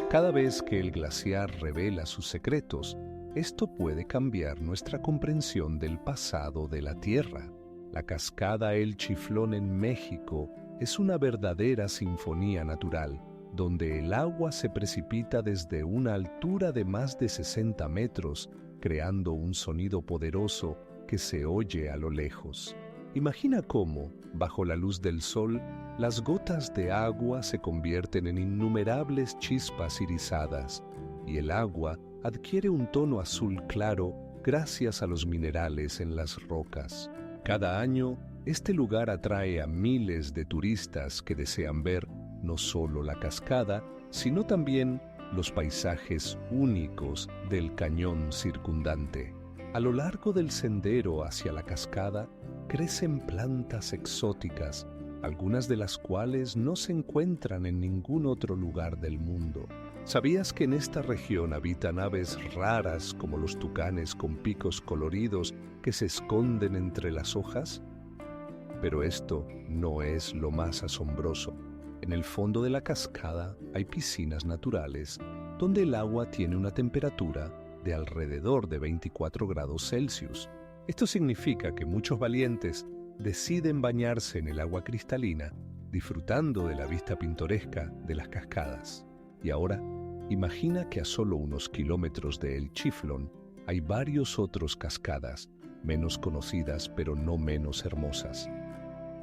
Cada vez que el glaciar revela sus secretos, esto puede cambiar nuestra comprensión del pasado de la Tierra. La cascada El Chiflón en México es una verdadera sinfonía natural, donde el agua se precipita desde una altura de más de 60 metros, creando un sonido poderoso que se oye a lo lejos. Imagina cómo, bajo la luz del sol, las gotas de agua se convierten en innumerables chispas irisadas, y el agua adquiere un tono azul claro gracias a los minerales en las rocas. Cada año, este lugar atrae a miles de turistas que desean ver no solo la cascada, sino también los paisajes únicos del cañón circundante. A lo largo del sendero hacia la cascada, crecen plantas exóticas, algunas de las cuales no se encuentran en ningún otro lugar del mundo. ¿Sabías que en esta región habitan aves raras como los tucanes con picos coloridos que se esconden entre las hojas? Pero esto no es lo más asombroso. En el fondo de la cascada hay piscinas naturales donde el agua tiene una temperatura de alrededor de 24 grados Celsius. Esto significa que muchos valientes deciden bañarse en el agua cristalina, disfrutando de la vista pintoresca de las cascadas. Y ahora, imagina que a solo unos kilómetros de El Chiflón hay varios otros cascadas, menos conocidas pero no menos hermosas.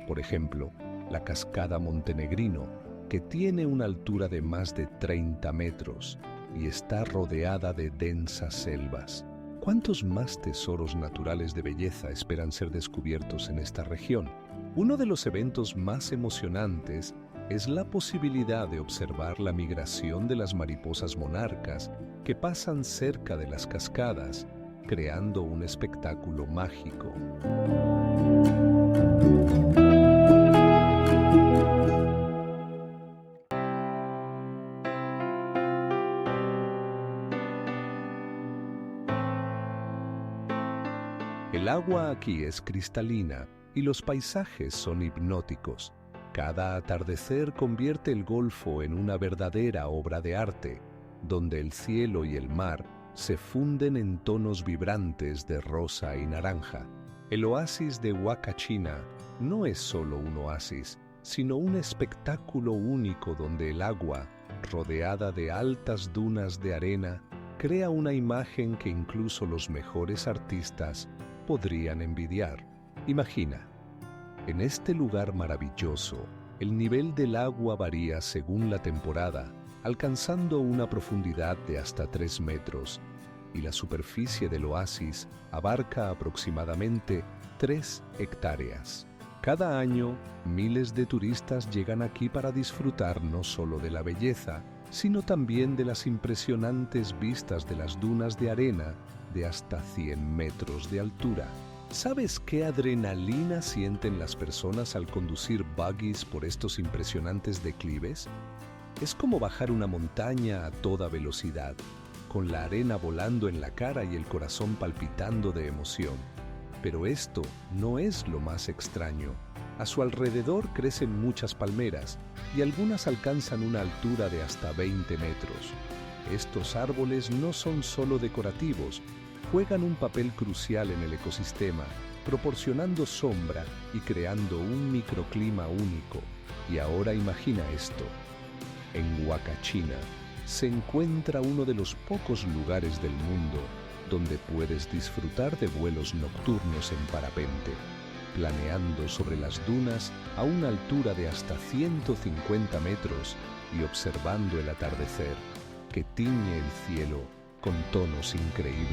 Por ejemplo, la cascada Montenegrino, que tiene una altura de más de 30 metros y está rodeada de densas selvas. ¿Cuántos más tesoros naturales de belleza esperan ser descubiertos en esta región? Uno de los eventos más emocionantes es la posibilidad de observar la migración de las mariposas monarcas que pasan cerca de las cascadas, creando un espectáculo mágico. El agua aquí es cristalina y los paisajes son hipnóticos. Cada atardecer convierte el Golfo en una verdadera obra de arte, donde el cielo y el mar se funden en tonos vibrantes de rosa y naranja. El oasis de Huacachina no es solo un oasis, sino un espectáculo único donde el agua, rodeada de altas dunas de arena, crea una imagen que incluso los mejores artistas podrían envidiar. Imagina, en este lugar maravilloso, el nivel del agua varía según la temporada, alcanzando una profundidad de hasta 3 metros, y la superficie del oasis abarca aproximadamente 3 hectáreas. Cada año, miles de turistas llegan aquí para disfrutar no solo de la belleza, sino también de las impresionantes vistas de las dunas de arena de hasta 100 metros de altura. ¿Sabes qué adrenalina sienten las personas al conducir buggies por estos impresionantes declives? Es como bajar una montaña a toda velocidad, con la arena volando en la cara y el corazón palpitando de emoción. Pero esto no es lo más extraño. A su alrededor crecen muchas palmeras y algunas alcanzan una altura de hasta 20 metros. Estos árboles no son solo decorativos, juegan un papel crucial en el ecosistema, proporcionando sombra y creando un microclima único. Y ahora imagina esto. En Huacachina se encuentra uno de los pocos lugares del mundo donde puedes disfrutar de vuelos nocturnos en parapente, planeando sobre las dunas a una altura de hasta 150 metros y observando el atardecer que tiñe el cielo con tonos increíbles.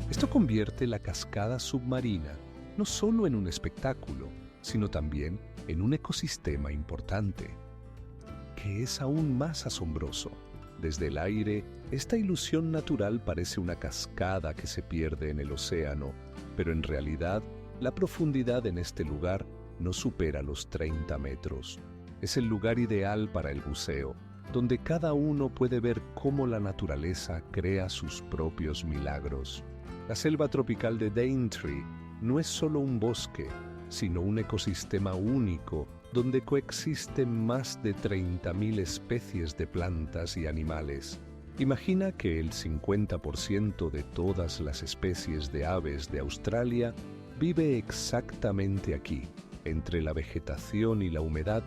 Esto convierte la cascada submarina no solo en un espectáculo, sino también en un ecosistema importante, que es aún más asombroso. Desde el aire, esta ilusión natural parece una cascada que se pierde en el océano, pero en realidad, la profundidad en este lugar no supera los 30 metros. Es el lugar ideal para el buceo, donde cada uno puede ver cómo la naturaleza crea sus propios milagros. La selva tropical de Daintree no es solo un bosque, sino un ecosistema único donde coexisten más de 30.000 especies de plantas y animales. Imagina que el 50% de todas las especies de aves de Australia vive exactamente aquí, entre la vegetación y la humedad,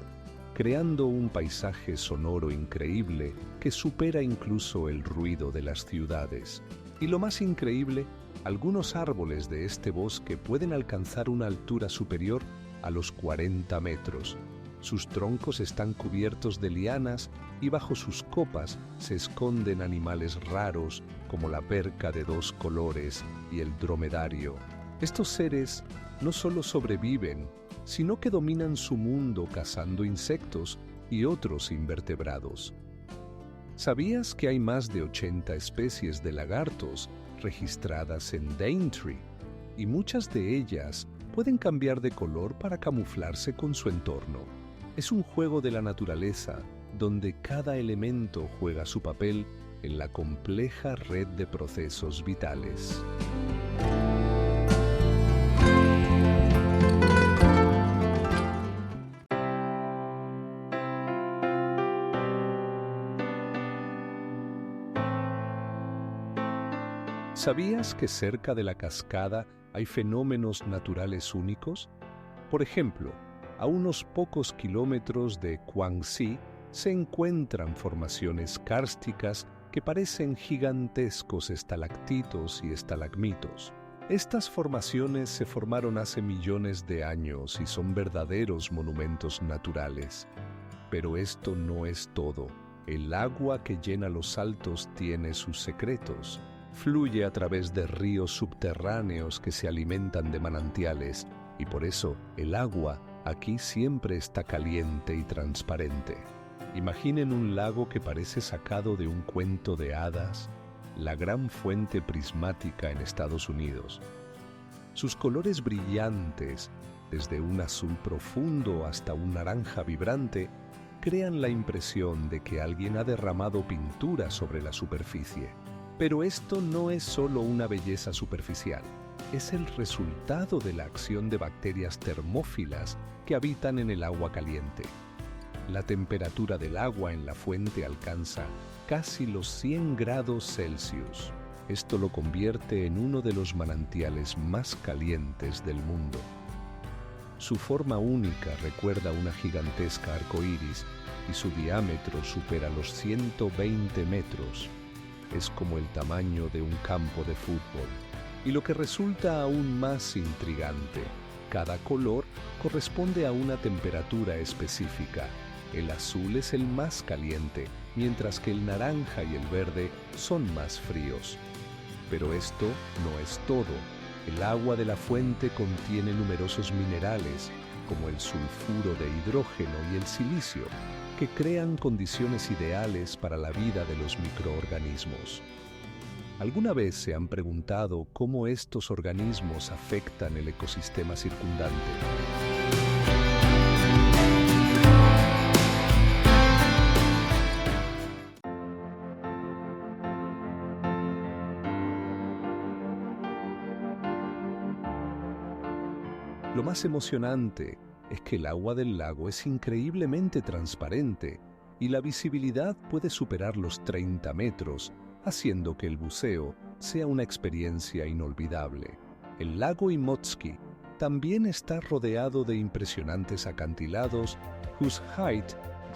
creando un paisaje sonoro increíble que supera incluso el ruido de las ciudades. Y lo más increíble, algunos árboles de este bosque pueden alcanzar una altura superior a los 40 metros. Sus troncos están cubiertos de lianas y bajo sus copas se esconden animales raros como la perca de 2 colores y el dromedario. Estos seres no solo sobreviven, sino que dominan su mundo cazando insectos y otros invertebrados. ¿Sabías que hay más de 80 especies de lagartos registradas en Daintree? Y muchas de ellas pueden cambiar de color para camuflarse con su entorno. Es un juego de la naturaleza donde cada elemento juega su papel en la compleja red de procesos vitales. ¿Sabías que cerca de la cascada hay fenómenos naturales únicos? Por ejemplo, a unos pocos kilómetros de Guangxi se encuentran formaciones kársticas que parecen gigantescos estalactitos y estalagmitos. Estas formaciones se formaron hace millones de años y son verdaderos monumentos naturales. Pero esto no es todo. El agua que llena los saltos tiene sus secretos. Fluye a través de ríos subterráneos que se alimentan de manantiales, y por eso el agua aquí siempre está caliente y transparente. Imaginen un lago que parece sacado de un cuento de hadas, la gran fuente prismática en Estados Unidos. Sus colores brillantes, desde un azul profundo hasta un naranja vibrante, crean la impresión de que alguien ha derramado pintura sobre la superficie. Pero esto no es solo una belleza superficial, es el resultado de la acción de bacterias termófilas que habitan en el agua caliente. La temperatura del agua en la fuente alcanza casi los 100 grados Celsius. Esto lo convierte en uno de los manantiales más calientes del mundo. Su forma única recuerda una gigantesca arcoíris y su diámetro supera los 120 metros. Es como el tamaño de un campo de fútbol. Y lo que resulta aún más intrigante, cada color corresponde a una temperatura específica. El azul es el más caliente, mientras que el naranja y el verde son más fríos. Pero esto no es todo. El agua de la fuente contiene numerosos minerales, como el sulfuro de hidrógeno y el silicio, que crean condiciones ideales para la vida de los microorganismos. ¿Alguna vez se han preguntado cómo estos organismos afectan el ecosistema circundante? Lo más emocionante es que el agua del lago es increíblemente transparente y la visibilidad puede superar los 30 metros, haciendo que el buceo sea una experiencia inolvidable. El lago Imotski también está rodeado de impresionantes acantilados whose height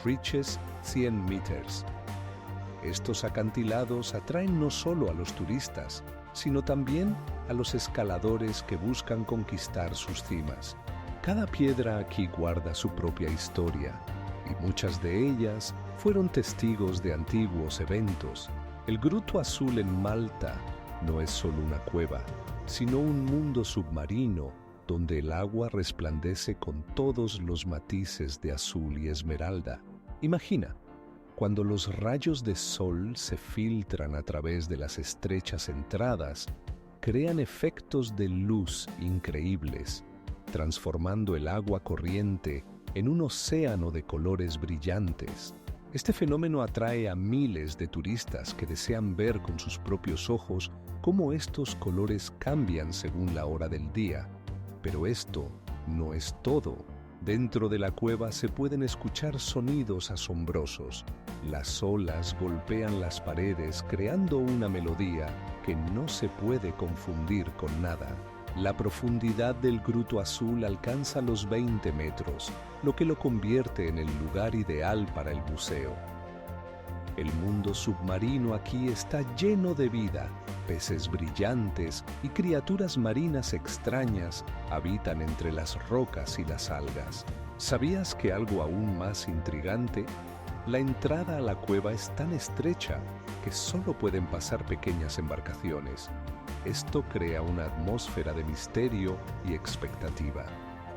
reaches 100 meters. Estos acantilados atraen no solo a los turistas, sino también a los escaladores que buscan conquistar sus cimas. Cada piedra aquí guarda su propia historia, y muchas de ellas fueron testigos de antiguos eventos. El Gruto Azul en Malta no es solo una cueva, sino un mundo submarino donde el agua resplandece con todos los matices de azul y esmeralda. Imagina, cuando los rayos de sol se filtran a través de las estrechas entradas, crean efectos de luz increíbles, transformando el agua corriente en un océano de colores brillantes. Este fenómeno atrae a miles de turistas que desean ver con sus propios ojos cómo estos colores cambian según la hora del día. Pero esto no es todo. Dentro de la cueva se pueden escuchar sonidos asombrosos. Las olas golpean las paredes creando una melodía que no se puede confundir con nada. La profundidad del Gruto Azul alcanza los 20 metros, lo que lo convierte en el lugar ideal para el buceo. El mundo submarino aquí está lleno de vida. Peces brillantes y criaturas marinas extrañas habitan entre las rocas y las algas. ¿Sabías que algo aún más intrigante? La entrada a la cueva es tan estrecha que solo pueden pasar pequeñas embarcaciones. Esto crea una atmósfera de misterio y expectativa.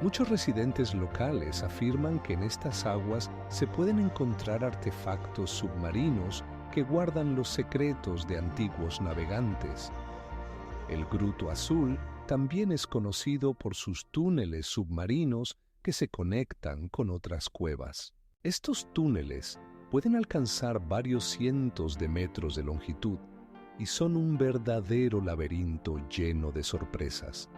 Muchos residentes locales afirman que en estas aguas se pueden encontrar artefactos submarinos que guardan los secretos de antiguos navegantes. El Gruto Azul también es conocido por sus túneles submarinos que se conectan con otras cuevas. Estos túneles pueden alcanzar varios cientos de metros de longitud y son un verdadero laberinto lleno de sorpresas.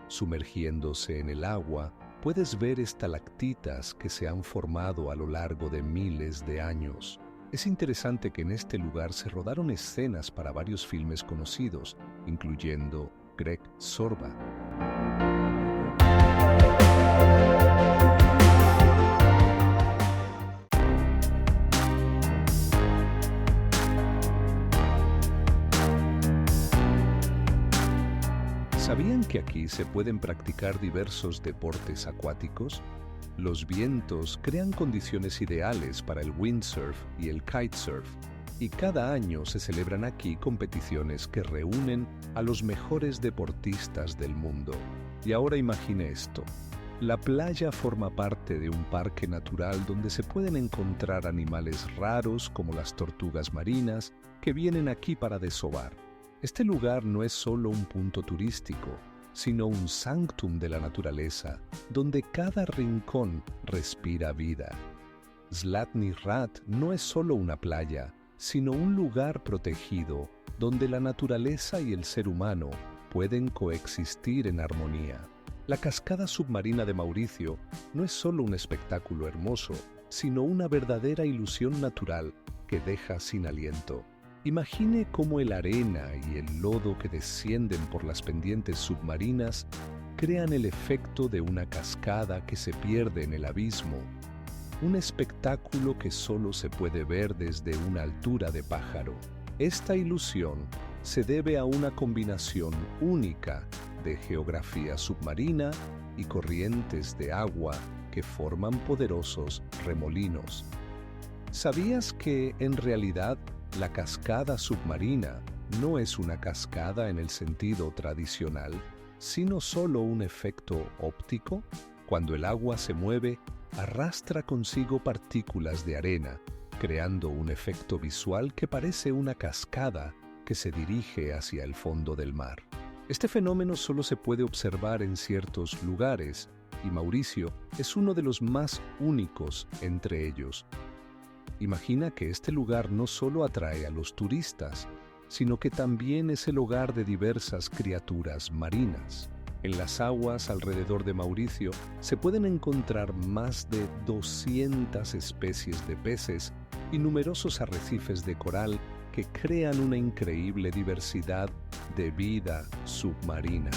Sumergiéndose en el agua, puedes ver estalactitas que se han formado a lo largo de miles de años. Es interesante que en este lugar se rodaron escenas para varios filmes conocidos, incluyendo Greg Sorba. ¿Sabían que aquí se pueden practicar diversos deportes acuáticos? Los vientos crean condiciones ideales para el windsurf y el kitesurf, y cada año se celebran aquí competiciones que reúnen a los mejores deportistas del mundo. Y ahora imagine esto. La playa forma parte de un parque natural donde se pueden encontrar animales raros como las tortugas marinas que vienen aquí para desovar. Este lugar no es solo un punto turístico, sino un sanctum de la naturaleza, donde cada rincón respira vida. Zlatni Rat no es solo una playa, sino un lugar protegido donde la naturaleza y el ser humano pueden coexistir en armonía. La cascada submarina de Mauricio no es solo un espectáculo hermoso, sino una verdadera ilusión natural que deja sin aliento. Imagine cómo la arena y el lodo que descienden por las pendientes submarinas crean el efecto de una cascada que se pierde en el abismo. Un espectáculo que solo se puede ver desde una altura de pájaro. Esta ilusión se debe a una combinación única de geografía submarina y corrientes de agua que forman poderosos remolinos. ¿Sabías que, en realidad, la cascada submarina no es una cascada en el sentido tradicional, sino solo un efecto óptico? Cuando el agua se mueve, arrastra consigo partículas de arena, creando un efecto visual que parece una cascada que se dirige hacia el fondo del mar. Este fenómeno solo se puede observar en ciertos lugares, y Mauricio es uno de los más únicos entre ellos. Imagina que este lugar no solo atrae a los turistas, sino que también es el hogar de diversas criaturas marinas. En las aguas alrededor de Mauricio se pueden encontrar más de 200 especies de peces y numerosos arrecifes de coral que crean una increíble diversidad de vida submarina.